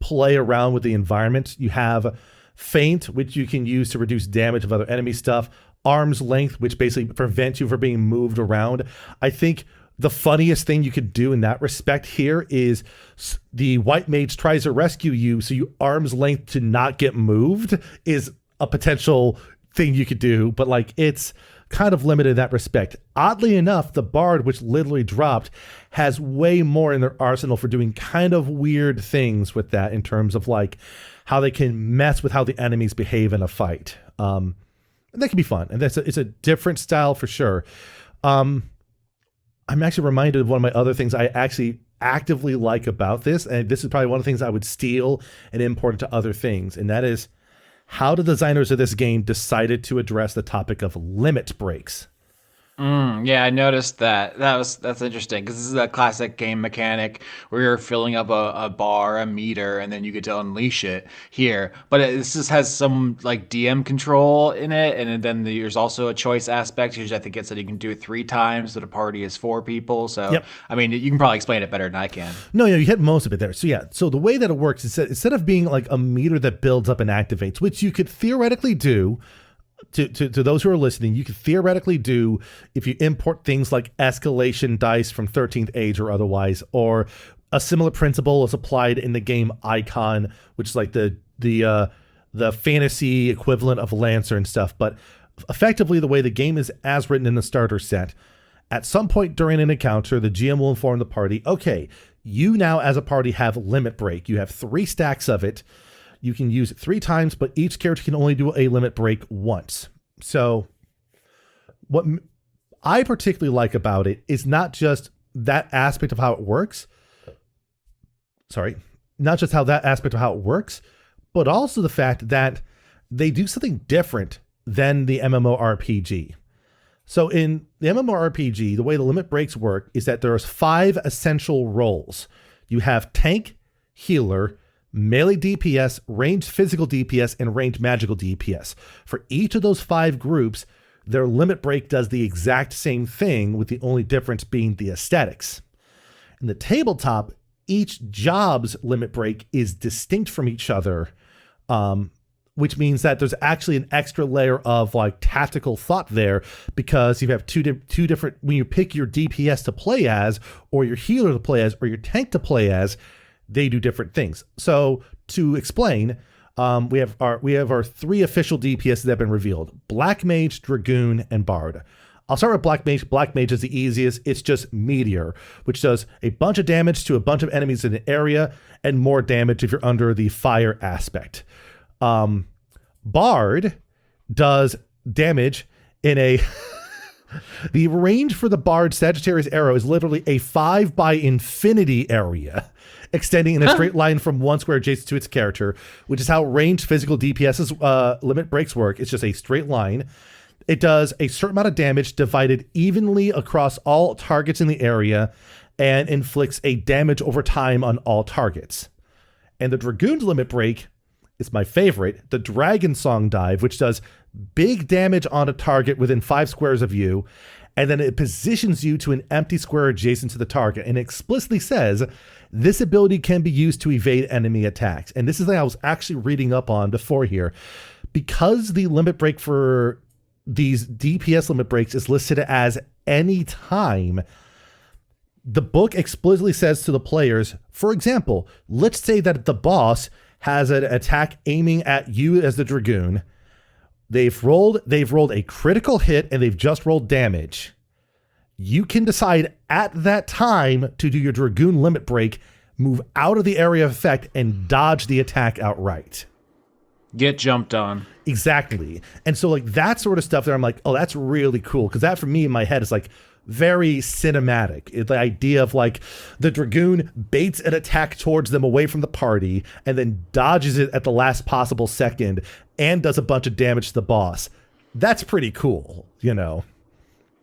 play around with the environment. You have Feint, which you can use to reduce damage of other enemy stuff. Arm's length, which basically prevents you from being moved around. I think the funniest thing you could do in that respect here is the white mage tries to rescue you, so you arm's length to not get moved is a potential thing you could do, but like it's kind of limited in that respect. Oddly enough, the bard, which literally dropped, has way more in their arsenal for doing kind of weird things with that in terms of like how they can mess with how the enemies behave in a fight. And that can be fun, and it's a different style for sure. I'm actually reminded of one of my other things I actually actively like about this, and this is probably one of the things I would steal and import into other things, and that is how the designers of this game decided to address the topic of limit breaks. Yeah, I noticed that. That's interesting, because this is a classic game mechanic where you're filling up a bar, a meter, and then you get to unleash it here. But this just has some like DM control in it, and then there's also a choice aspect. Usually, I think it said you can do it 3 times, so the party is 4 people. So, Yep. I mean, you can probably explain it better than I can. No, you hit most of it there. So yeah, so the way that it works is that instead of being like a meter that builds up and activates, which you could theoretically do, to those who are listening, you could theoretically do if you import things like escalation dice from 13th Age or otherwise, or a similar principle is applied in the game Icon, which is like the fantasy equivalent of Lancer and stuff. But effectively, the way the game is as written in the starter set, at some point during an encounter, the GM will inform the party, okay, you now as a party have limit break. You have 3 stacks of it. You can use it 3 times, but each character can only do a limit break once. So what I particularly like about it is not just that aspect of how it works. Not just how that aspect of how it works, but also the fact that they do something different than the MMORPG. So in the MMORPG, the way the limit breaks work is that there's 5 essential roles. You have tank, healer, melee DPS, ranged physical DPS, and ranged magical DPS. For each of those 5 groups, their limit break does the exact same thing, with the only difference being the aesthetics. In the tabletop, each job's limit break is distinct from each other, which means that there's actually an extra layer of like tactical thought there, because you have two different, when you pick your DPS to play as, or your healer to play as, or your tank to play as, they do different things. So to explain, we have our 3 official DPS that have been revealed: Black Mage, Dragoon, and Bard. I'll start with Black Mage. Black Mage is the easiest. It's just Meteor, which does a bunch of damage to a bunch of enemies in an area, and more damage if you're under the fire aspect. Bard does damage in a... The range for the Bard Sagittarius arrow is literally a 5 by infinity area, extending in a straight line from one square adjacent to its character, which is how ranged physical DPS's limit breaks work. It's just a straight line. It does a certain amount of damage divided evenly across all targets in the area, and inflicts a damage over time on all targets. And the Dragoon's limit break is my favorite, the Dragon Song Dive, which does big damage on a target within 5 squares of you, and then it positions you to an empty square adjacent to the target, and it explicitly says this ability can be used to evade enemy attacks. And this is something I was actually reading up on before here. Because the limit break for these DPS limit breaks is listed as any time, the book explicitly says to the players, for example, let's say that the boss has an attack aiming at you as the Dragoon. They've rolled a critical hit and they've just rolled damage. You can decide at that time to do your Dragoon limit break, move out of the area of effect, and dodge the attack outright. Get jumped on. Exactly. And so like that sort of stuff there, I'm like, oh, that's really cool. Because that for me in my head is like very cinematic. The idea of like the Dragoon baits an attack towards them away from the party and then dodges it at the last possible second and does a bunch of damage to the boss. That's pretty cool, you know.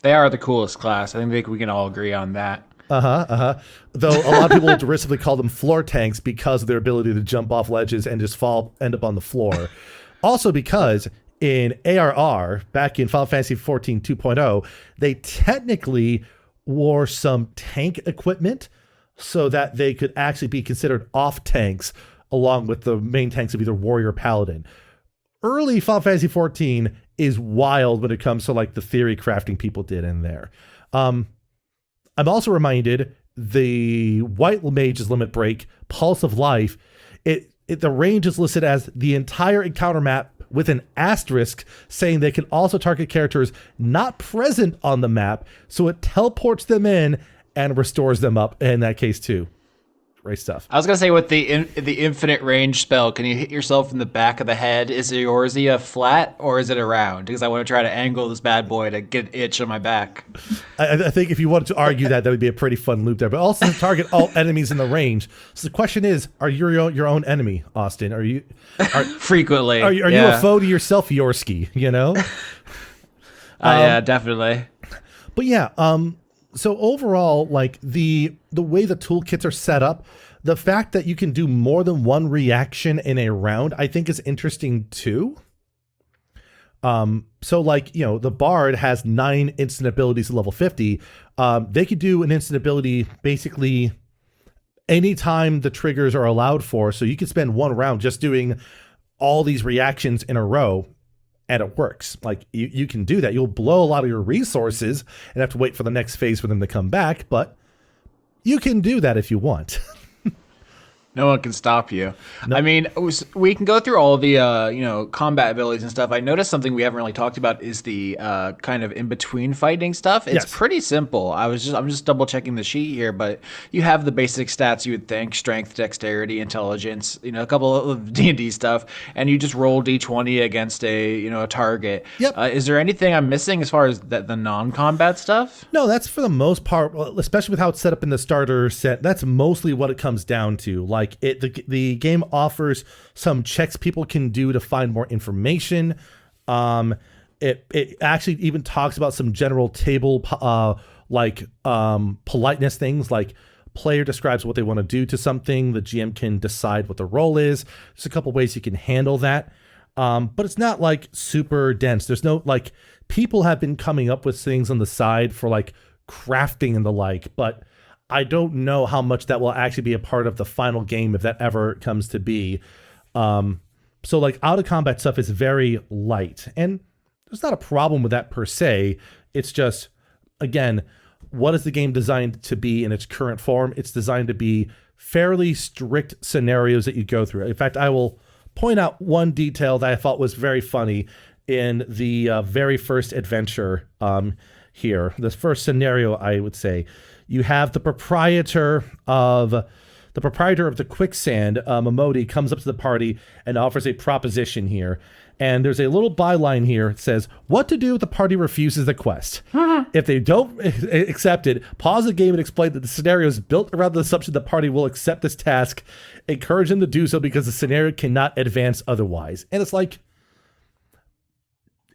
They are the coolest class. I think we can all agree on that. Though a lot of people derisively call them floor tanks because of their ability to jump off ledges and just end up on the floor. Also because in ARR, back in Final Fantasy XIV 2.0, they technically wore some tank equipment so that they could actually be considered off tanks along with the main tanks of either warrior or paladin. Early Final Fantasy XIV is wild when it comes to like the theory crafting people did in there. I'm also reminded the White Mage's limit break, Pulse of Life, the range is listed as the entire encounter map with an asterisk saying they can also target characters not present on the map, so it teleports them in and restores them up in that case too. Great stuff. I was gonna say with the infinite range spell, can you hit yourself in the back of the head? Is he a flat or is it a round? Because I want to try to angle this bad boy to get an itch on my back. I think if you wanted to argue that would be a pretty fun loop there, but also to target all enemies in the range. So the question is, are you your own enemy, Austin? Frequently? Are you a foe to yourself, Yorsky? You know? Yeah, definitely. But yeah, so overall, like the way the toolkits are set up, the fact that you can do more than one reaction in a round, I think is interesting too. So like, you know, the Bard has 9 instant abilities at level 50. They could do an instant ability basically anytime the triggers are allowed for. So you could spend one round just doing all these reactions in a row. And it works. Like you can do that. You'll blow a lot of your resources and have to wait for the next phase for them to come back, but you can do that if you want. No one can stop you. No. I mean, we can go through all the combat abilities and stuff. I noticed something we haven't really talked about is the kind of in between fighting stuff. It's pretty simple. I'm just double checking the sheet here, but you have the basic stats you would think: strength, dexterity, intelligence. You know, a couple of D&D stuff, and you just roll d20 against a target. Yep. Is there anything I'm missing as far as the non-combat stuff? No, that's for the most part, especially with how it's set up in the starter set. That's mostly what it comes down to. Like the game offers some checks people can do to find more information. It actually even talks about some general table politeness things, like player describes what they want to do to something. The GM can decide what the role is. There's a couple ways you can handle that. But it's not like super dense. There's no like people have been coming up with things on the side for like crafting and the like, but I don't know how much that will actually be a part of the final game if that ever comes to be. So like out of combat stuff is very light, and there's not a problem with that per se. It's just, again, what is the game designed to be in its current form? It's designed to be fairly strict scenarios that you go through. In fact, I will point out one detail that I thought was very funny in the very first adventure here. This first scenario, I would say, you have the proprietor of the quicksand, Momodi, comes up to the party and offers a proposition here. And there's a little byline here. It says, what to do if the party refuses the quest. If they don't accept it, pause the game and explain that the scenario is built around the assumption the party will accept this task. Encourage them to do so because the scenario cannot advance otherwise. And it's like,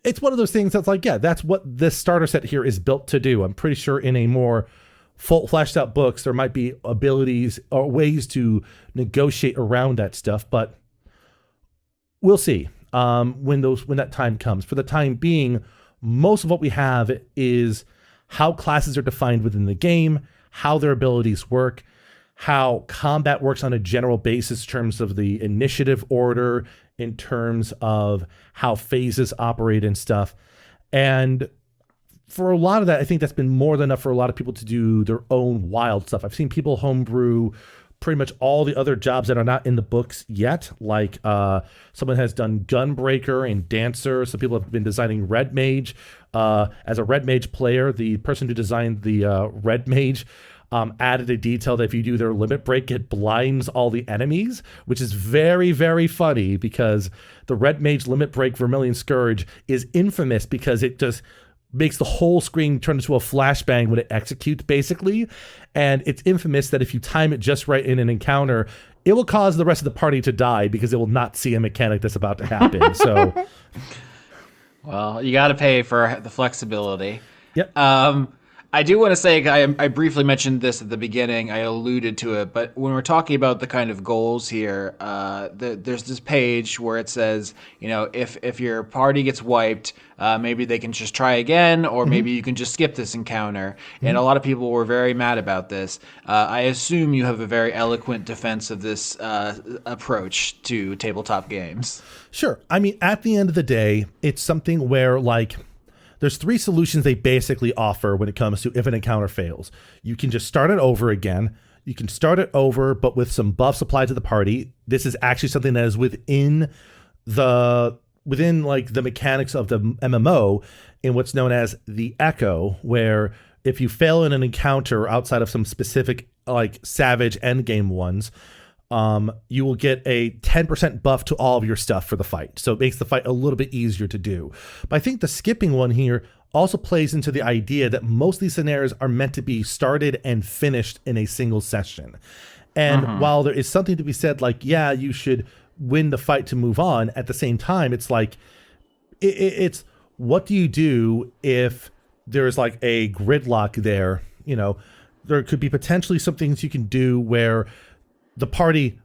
it's one of those things that's like, yeah, that's what this starter set here is built to do. I'm pretty sure in a more full fleshed out books, there might be abilities or ways to negotiate around that stuff, but we'll see when that time comes. For the time being, most of what we have is how classes are defined within the game, how their abilities work, how combat works on a general basis in terms of the initiative order, in terms of how phases operate and stuff. And for a lot of that, I think that's been more than enough for a lot of people to do their own wild stuff. I've seen people homebrew pretty much all the other jobs that are not in the books yet. Like someone has done Gunbreaker and Dancer. Some people have been designing Red Mage. As a Red Mage player, the person who designed the Red Mage added a detail that if you do their limit break, it blinds all the enemies, which is very, very funny because the Red Mage limit break Vermilion Scourge is infamous because it just makes the whole screen turn into a flashbang when it executes, basically. And it's infamous that if you time it just right in an encounter, it will cause the rest of the party to die because it will not see a mechanic that's about to happen. So, well, you got to pay for the flexibility. Yep. I do want to say, I briefly mentioned this at the beginning. I alluded to it, but when we're talking about the kind of goals here, there's this page where it says, if your party gets wiped, maybe they can just try again, or maybe you can just skip this encounter. And a lot of people were very mad about this. I assume you have a very eloquent defense of this approach to tabletop games. Sure. I mean, at the end of the day, it's something where, like, there's 3 solutions they basically offer when it comes to if an encounter fails. You can just start it over again. You can start it over, but with some buffs applied to the party. This is actually something that is within the mechanics of the MMO in what's known as the Echo, where if you fail in an encounter outside of some specific like savage endgame ones, you will get a 10% buff to all of your stuff for the fight. So it makes the fight a little bit easier to do. But I think the skipping one here also plays into the idea that most of these scenarios are meant to be started and finished in a single session. And while there is something to be said, like, yeah, you should win the fight to move on, at the same time, it's like, it's what do you do if there's like a gridlock there? There could be potentially some things you can do where the party,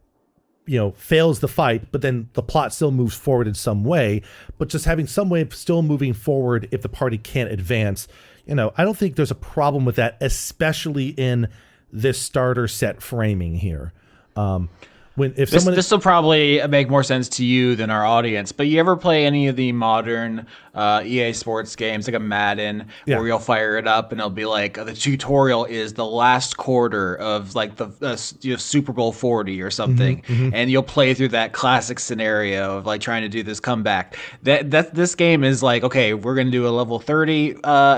fails the fight, but then the plot still moves forward in some way. But just having some way of still moving forward if the party can't advance, I don't think there's a problem with that, especially in this starter set framing here. This will probably make more sense to you than our audience, but you ever play any of the modern EA Sports games, like a Madden, where you'll fire it up and it'll be like the tutorial is the last quarter of like the Super Bowl 40 or something, and you'll play through that classic scenario of like trying to do this comeback. This game is like, okay, we're gonna do a level 30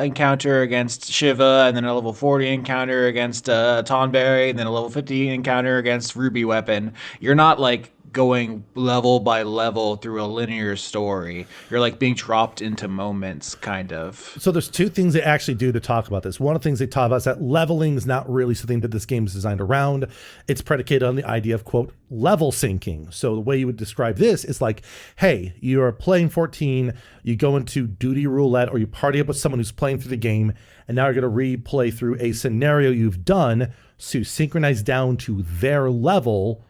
encounter against Shiva, and then a level 40 encounter against Tonberry, and then a level 50 encounter against Ruby Weapon. You're not like going level by level through a linear story. You're like being dropped into moments, kind of. So there's 2 things they actually do to talk about this. One of the things they talk about is that leveling is not really something that this game is designed around. It's predicated on the idea of, quote, level syncing. So the way you would describe this is like, hey, you're playing 14, you go into duty roulette, or you party up with someone who's playing through the game, and now you're going to replay through a scenario you've done to synchronize down to their level.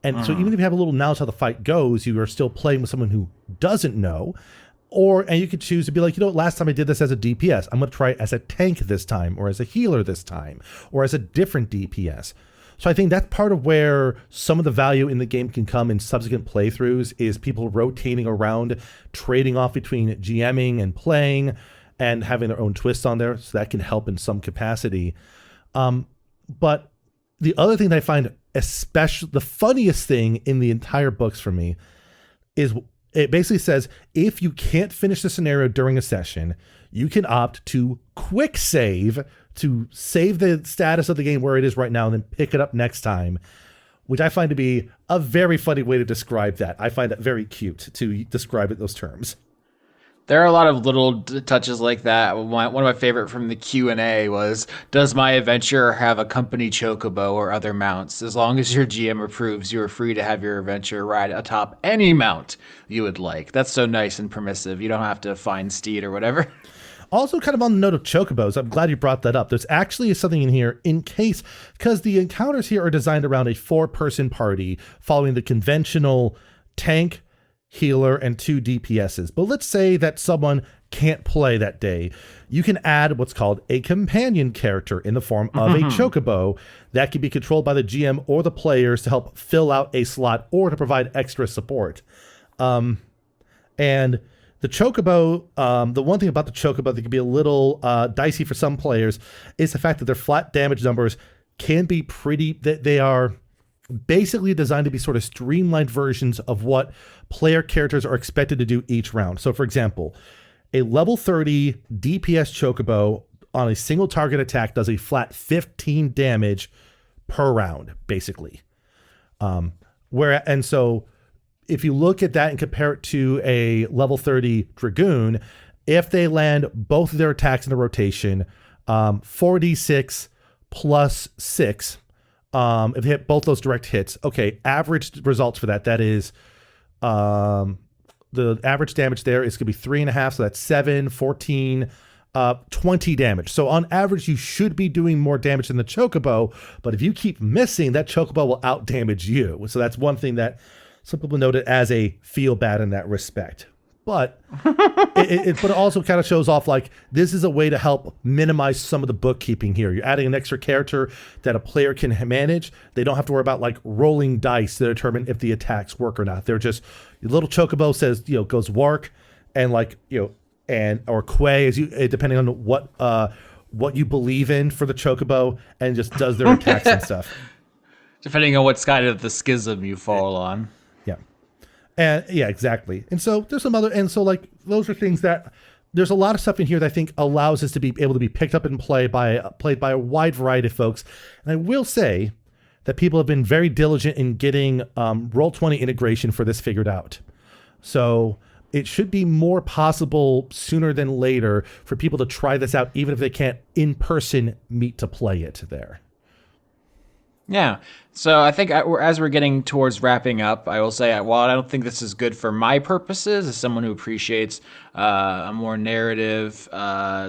And so even if you have a little knowledge how the fight goes, you are still playing with someone who doesn't know. And you could choose to be like, last time I did this as a DPS, I'm going to try it as a tank this time, or as a healer this time, or as a different DPS. So I think that's part of where some of the value in the game can come in subsequent playthroughs, is people rotating around, trading off between GMing and playing, and having their own twists on there. So that can help in some capacity. But the other thing that I find especially the funniest thing in the entire books for me is it basically says, if you can't finish the scenario during a session, you can opt to quick save, to save the status of the game where it is right now and then pick it up next time, which I find to be a very funny way to describe that. I find that very cute to describe it in those terms. There are a lot of little touches like that. One of my favorite from the Q&A was, does my adventure have a company chocobo or other mounts? As long as your GM approves, you are free to have your adventure ride atop any mount you would like. That's so nice and permissive. You don't have to find steed or whatever. Also, kind of on the note of chocobos, I'm glad you brought that up. There's actually something in here in case, because the encounters here are designed around a 4-person party following the conventional tank, healer, and 2 DPSs. But let's say that someone can't play that day, you can add what's called a companion character in the form of a chocobo that can be controlled by the GM or the players to help fill out a slot or to provide extra support. And the chocobo, the one thing about the chocobo that can be a little dicey for some players is the fact that their flat damage numbers can be they are basically designed to be sort of streamlined versions of what player characters are expected to do each round. So for example, a level 30 DPS chocobo on a single target attack does a flat 15 damage per round, basically. And so if you look at that and compare it to a level 30 Dragoon, if they land both of their attacks in a rotation, 4d6 plus 6, if they hit both those direct hits, okay, average results for that is the average damage there is going to be 3.5, so that's 7, 14, 20 damage. So on average, you should be doing more damage than the chocobo, but if you keep missing, that chocobo will out damage you. So that's one thing that some people noted as a feel bad in that respect. But it also kind of shows off like this is a way to help minimize some of the bookkeeping here. You're adding an extra character that a player can manage. They don't have to worry about like rolling dice to determine if the attacks work or not. They're just your little chocobo says, goes work and or quay depending on what you believe in for the chocobo, and just does their attacks and stuff. Depending on what side of the schism you fall on. And yeah, exactly. And so there's some other, and so like those are things that there's a lot of stuff in here that I think allows us to be able to be picked up and played by a wide variety of folks. And I will say that people have been very diligent in getting Roll20 integration for this figured out. So it should be more possible sooner than later for people to try this out, even if they can't in person meet to play it there. Yeah. So I think as we're getting towards wrapping up, I will say, while I don't think this is good for my purposes as someone who appreciates a more narrative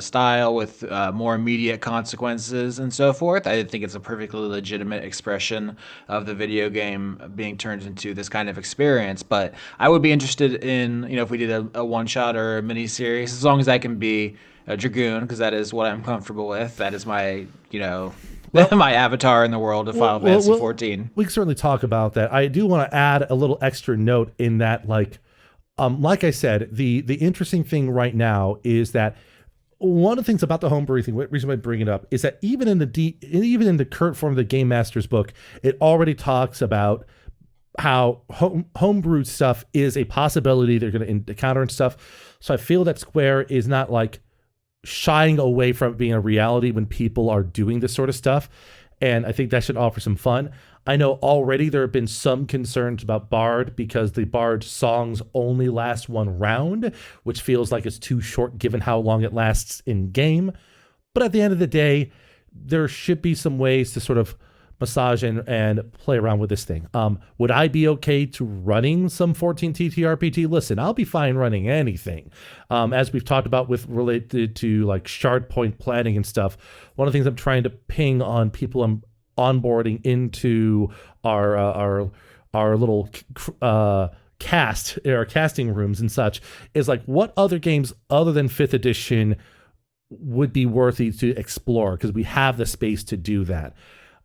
style with more immediate consequences and so forth, I think it's a perfectly legitimate expression of the video game being turned into this kind of experience. But I would be interested in, if we did a one-shot or a mini-series, as long as I can be a Dragoon, because that is what I'm comfortable with. That is my, my avatar in the world of Final Fantasy XIV. We can certainly talk about that. I do want to add a little extra note in that, like I said, the interesting thing right now is that one of the things about the homebrew thing, the reason I bring it up, is that even in the current form of the Game Master's book, it already talks about how homebrewed stuff is a possibility they're going to encounter and stuff. So I feel that Square is not like shying away from it being a reality when people are doing this sort of stuff. And I think that should offer some fun. I know already there have been some concerns about Bard because the Bard songs only last one round, which feels like it's too short given how long it lasts in game. But at the end of the day, there should be some ways to sort of massage and play around with this thing. Would I be okay to running some 14 TTRPG? Listen, I'll be fine running anything. As we've talked about with related to like shard point planning and stuff, one of the things I'm trying to ping on people I'm onboarding into our little casting rooms and such is like, what other games other than 5th edition would be worthy to explore? Because we have the space to do that.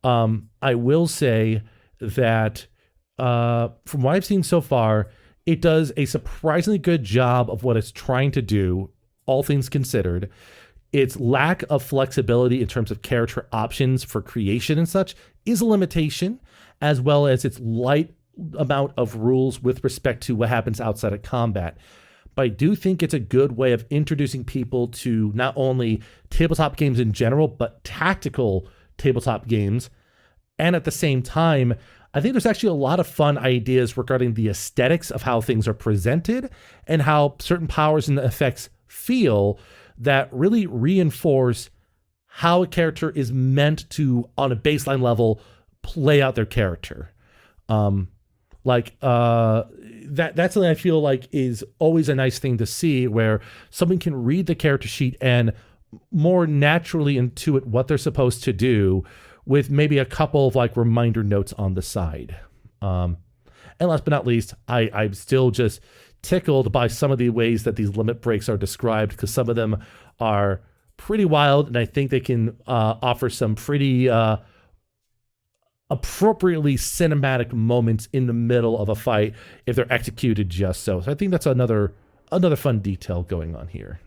I will say that from what I've seen so far, it does a surprisingly good job of what it's trying to do, all things considered. Its lack of flexibility in terms of character options for creation and such is a limitation, as well as its light amount of rules with respect to what happens outside of combat. But I do think it's a good way of introducing people to not only tabletop games in general, but tactical tabletop games. And at the same time, I think there's actually a lot of fun ideas regarding the aesthetics of how things are presented and how certain powers and effects feel that really reinforce how a character is meant to, on a baseline level, play out their character. That's something I feel like is always a nice thing to see, where someone can read the character sheet and more naturally intuit what they're supposed to do with maybe a couple of like reminder notes on the side. And last but not least, I'm still just tickled by some of the ways that these limit breaks are described, because some of them are pretty wild, and I think they can offer some pretty appropriately cinematic moments in the middle of a fight if they're executed just so. So I think that's another fun detail going on here.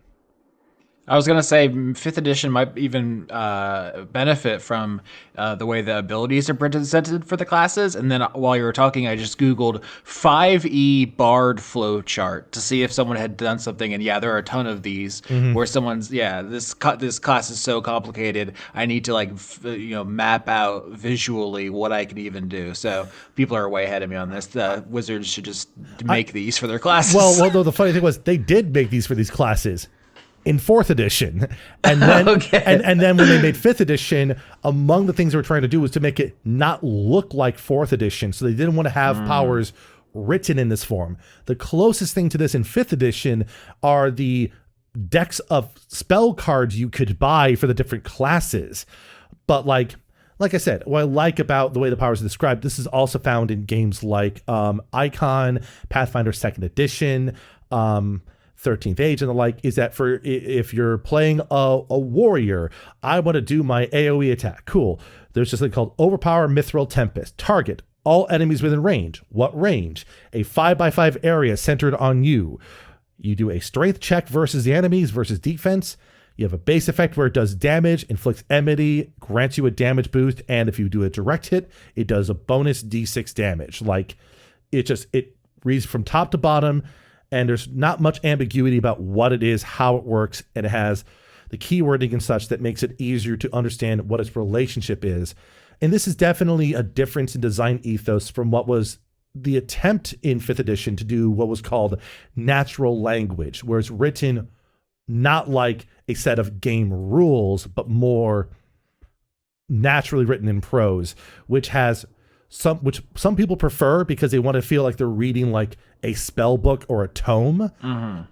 I was going to say 5th edition might even benefit from the way the abilities are presented for the classes. And then while you were talking, I just Googled 5e Bard flow chart to see if someone had done something. And yeah, there are a ton of these where someone's, this class is so complicated. I need to map out visually what I can even do. So people are way ahead of me on this. The wizards should just make these for their classes. Well, no, the funny thing was they did make these for these classes in 4th edition, and then and then when they made 5th edition, among the things they were trying to do was to make it not look like 4th edition, so they didn't want to have powers written in this form. The closest thing to this in 5th edition are the decks of spell cards you could buy for the different classes. But like I said, what I like about the way the powers are described, this is also found in games like Icon, Pathfinder 2nd edition, 13th Age and the like, is that for if you're playing a warrior, I want to do my AoE attack. Cool. There's just something called Overpower Mithril Tempest. Target all enemies within range. What range? A 5x5 area centered on you. You do a strength check versus the enemies versus defense. You have a base effect where it does damage, inflicts enmity, grants you a damage boost, and if you do a direct hit, it does a bonus d6 damage. Like, it reads from top to bottom, and there's not much ambiguity about what it is, how it works, and it has the keywording and such that makes it easier to understand what its relationship is. And this is definitely a difference in design ethos from what was the attempt in 5th edition to do what was called natural language, where it's written not like a set of game rules, but more naturally written in prose, which some people prefer because they want to feel like they're reading like a spell book or a tome.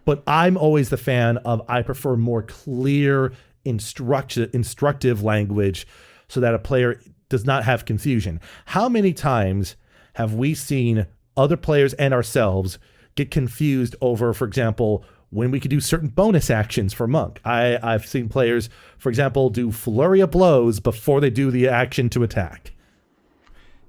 But I'm always the fan of, I prefer more clear, instructive language so that a player does not have confusion. How many times have we seen other players and ourselves get confused over, for example, when we could do certain bonus actions for Monk? I've seen players, for example, do flurry of blows before they do the action to attack.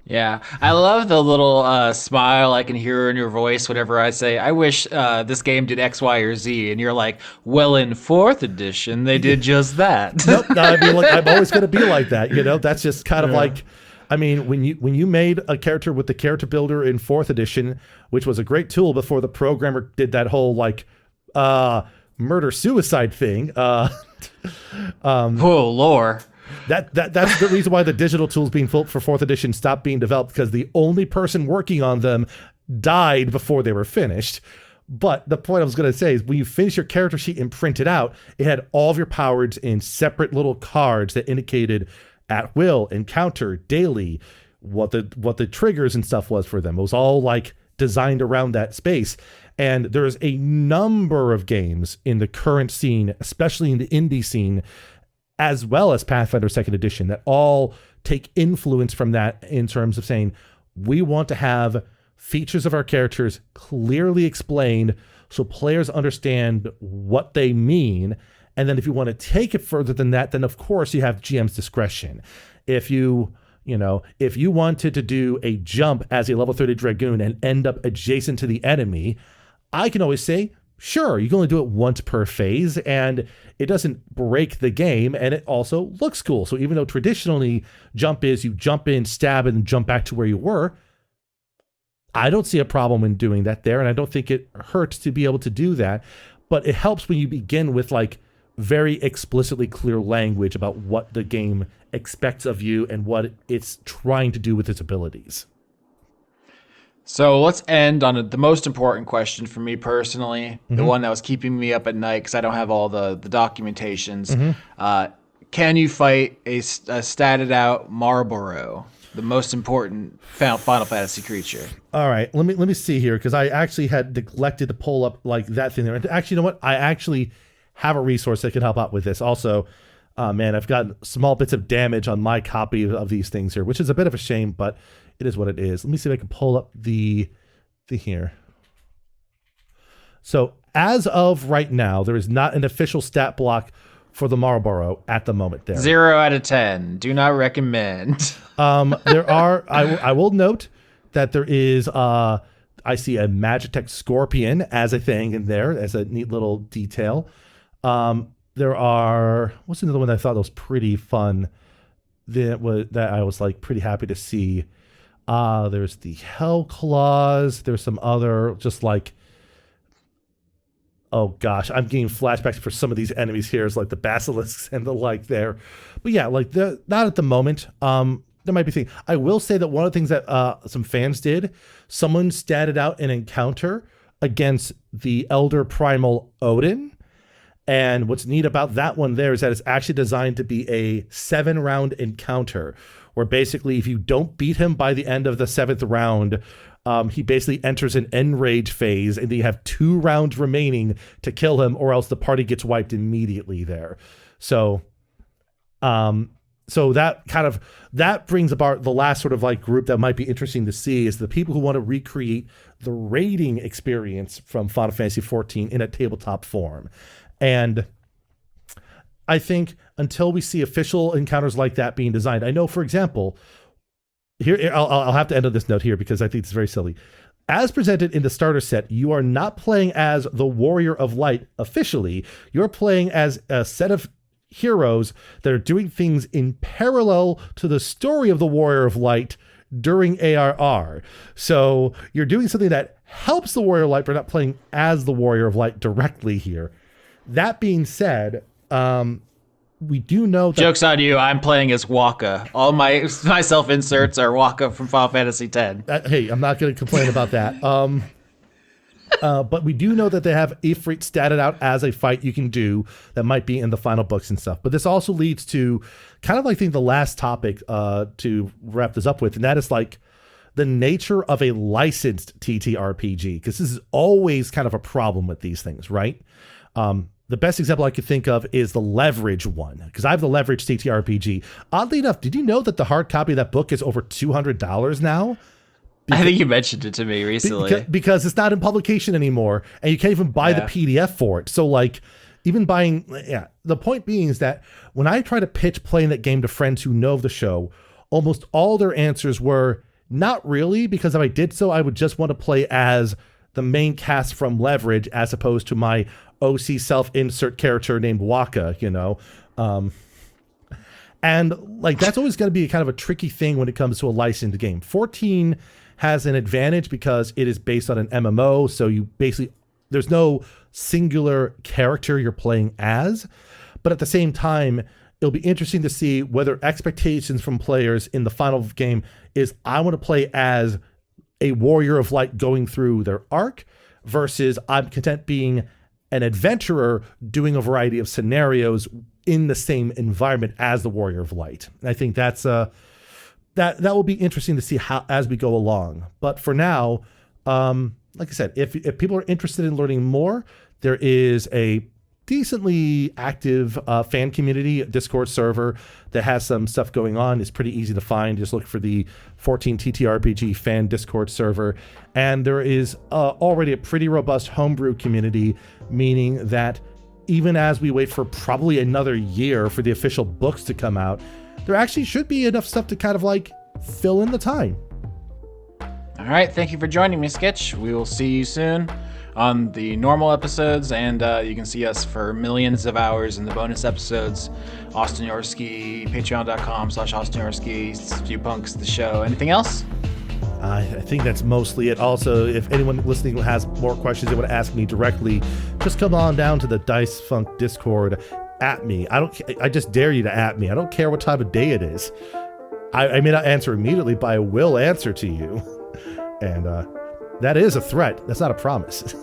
Yeah, I love the little smile I can hear in your voice whenever I say, I wish this game did X, Y, or Z. And you're like, well, in 4th edition, they did just that. Nope, I'm always going to be like that. That's just kind of like, I mean, when you made a character with the character builder in 4th edition, which was a great tool before the programmer did that whole like murder-suicide thing. Oh, lore. That's the reason why the digital tools being built for 4th edition stopped being developed, because the only person working on them died before they were finished. But the point I was going to say is, when you finish your character sheet and print it out, it had all of your powers in separate little cards that indicated at will, encounter, daily, what the triggers and stuff was for them. It was all like designed around that space. And there's a number of games in the current scene, especially in the indie scene, as well as Pathfinder 2nd edition, that all take influence from that in terms of saying, we want to have features of our characters clearly explained so players understand what they mean. And then if you want to take it further than that, then of course you have GM's discretion. If you wanted to do a jump as a level 30 Dragoon and end up adjacent to the enemy, I can always say, sure, you can only do it once per phase, and it doesn't break the game, and it also looks cool. So even though traditionally jump is you jump in, stab, and jump back to where you were, I don't see a problem in doing that there, and I don't think it hurts to be able to do that. But it helps when you begin with like very explicitly clear language about what the game expects of you and what it's trying to do with its abilities. So let's end on the most important question for me personally, the one that was keeping me up at night because I don't have all the documentations. Can you fight a statted out Marlborough, the most important Final Fantasy creature? All right, let me see here, because I actually had neglected to pull up like that thing there. Actually, you know what? I actually have a resource that can help out with this. Also, man, I've got small bits of damage on my copy of these things here, which is a bit of a shame, but it is what it is. Let me see if I can pull up the here. So as of right now, there is not an official stat block for the Marlboro at the moment there. 0 out of 10. Do not recommend. There are, I will note that there is, I see a Magitech Scorpion as a thing in there, as a neat little detail. There are, what's another one that I thought was pretty fun that I was like pretty happy to see. There's the Hell Claws. There's some other just like, oh gosh, I'm getting flashbacks for some of these enemies here. It's like the basilisks and the like there. But yeah, like not at the moment. There might be things. I will say that one of the things that some fans did, someone statted out an encounter against the Elder Primal Odin. And what's neat about that one there is that it's actually designed to be a 7-round encounter, where basically if you don't beat him by the end of the 7th round, he basically enters an enrage phase, and then you have 2 rounds remaining to kill him, or else the party gets wiped immediately there. So, so that brings about the last sort of like group that might be interesting to see is the people who want to recreate the raiding experience from Final Fantasy XIV in a tabletop form. And I think until we see official encounters like that being designed, I know, for example, here I'll have to end on this note here because I think it's very silly. As presented in the starter set, you are not playing as the Warrior of Light officially. You're playing as a set of heroes that are doing things in parallel to the story of the Warrior of Light during ARR. So you're doing something that helps the Warrior of Light, but not playing as the Warrior of Light directly here. That being said, we do know that... Joke's on you, I'm playing as Waka. All my self-inserts are Waka from Final Fantasy X. Hey, I'm not going to complain about that. But we do know that they have Ifrit statted out as a fight you can do that might be in the final books and stuff. But this also leads to kind of, I think, the last topic to wrap this up with, and that is like the nature of a licensed TTRPG, because this is always kind of a problem with these things, right? The best example I could think of is the Leverage one, because I have the Leverage TTRPG. Oddly enough, did you know that the hard copy of that book is over $200 now? I think you mentioned it to me recently. Because it's not in publication anymore, and you can't even buy the PDF for it. So, like, even buying... Yeah, the point being is that when I try to pitch playing that game to friends who know the show, almost all their answers were, not really, because if I did so, I would just want to play as the main cast from Leverage as opposed to my OC self-insert character named Waka, you know? And, like, that's always going to be kind of a tricky thing when it comes to a licensed game. 14 has an advantage because it is based on an MMO, so you basically, there's no singular character you're playing as, but at the same time, it'll be interesting to see whether expectations from players in the final game is, I want to play as a Warrior of Light going through their arc, versus I'm content being an adventurer doing a variety of scenarios in the same environment as the Warrior of Light. And I think that's that will be interesting to see how as we go along. But for now, like I said, if people are interested in learning more, there is a decently active fan community Discord server that has some stuff going on. It's pretty easy to find. Just look for the 14 TTRPG fan Discord server. And there is already a pretty robust homebrew community, meaning that even as we wait for probably another year for the official books to come out, there actually should be enough stuff to kind of like fill in the time. All right, thank you for joining me, Skitch. We will see you soon on the normal episodes, and you can see us for millions of hours in the bonus episodes. Austin Yorsky, patreon.com/Austin Yorsky, Viewpunks, the show. Anything else? I think that's mostly it. Also, if anyone listening has more questions they want to ask me directly, just come on down to the Dice Funk Discord. At me. I just dare you to at me. I don't care what time of day it is. I may not answer immediately, but I will answer to you. And that is a threat. That's not a promise.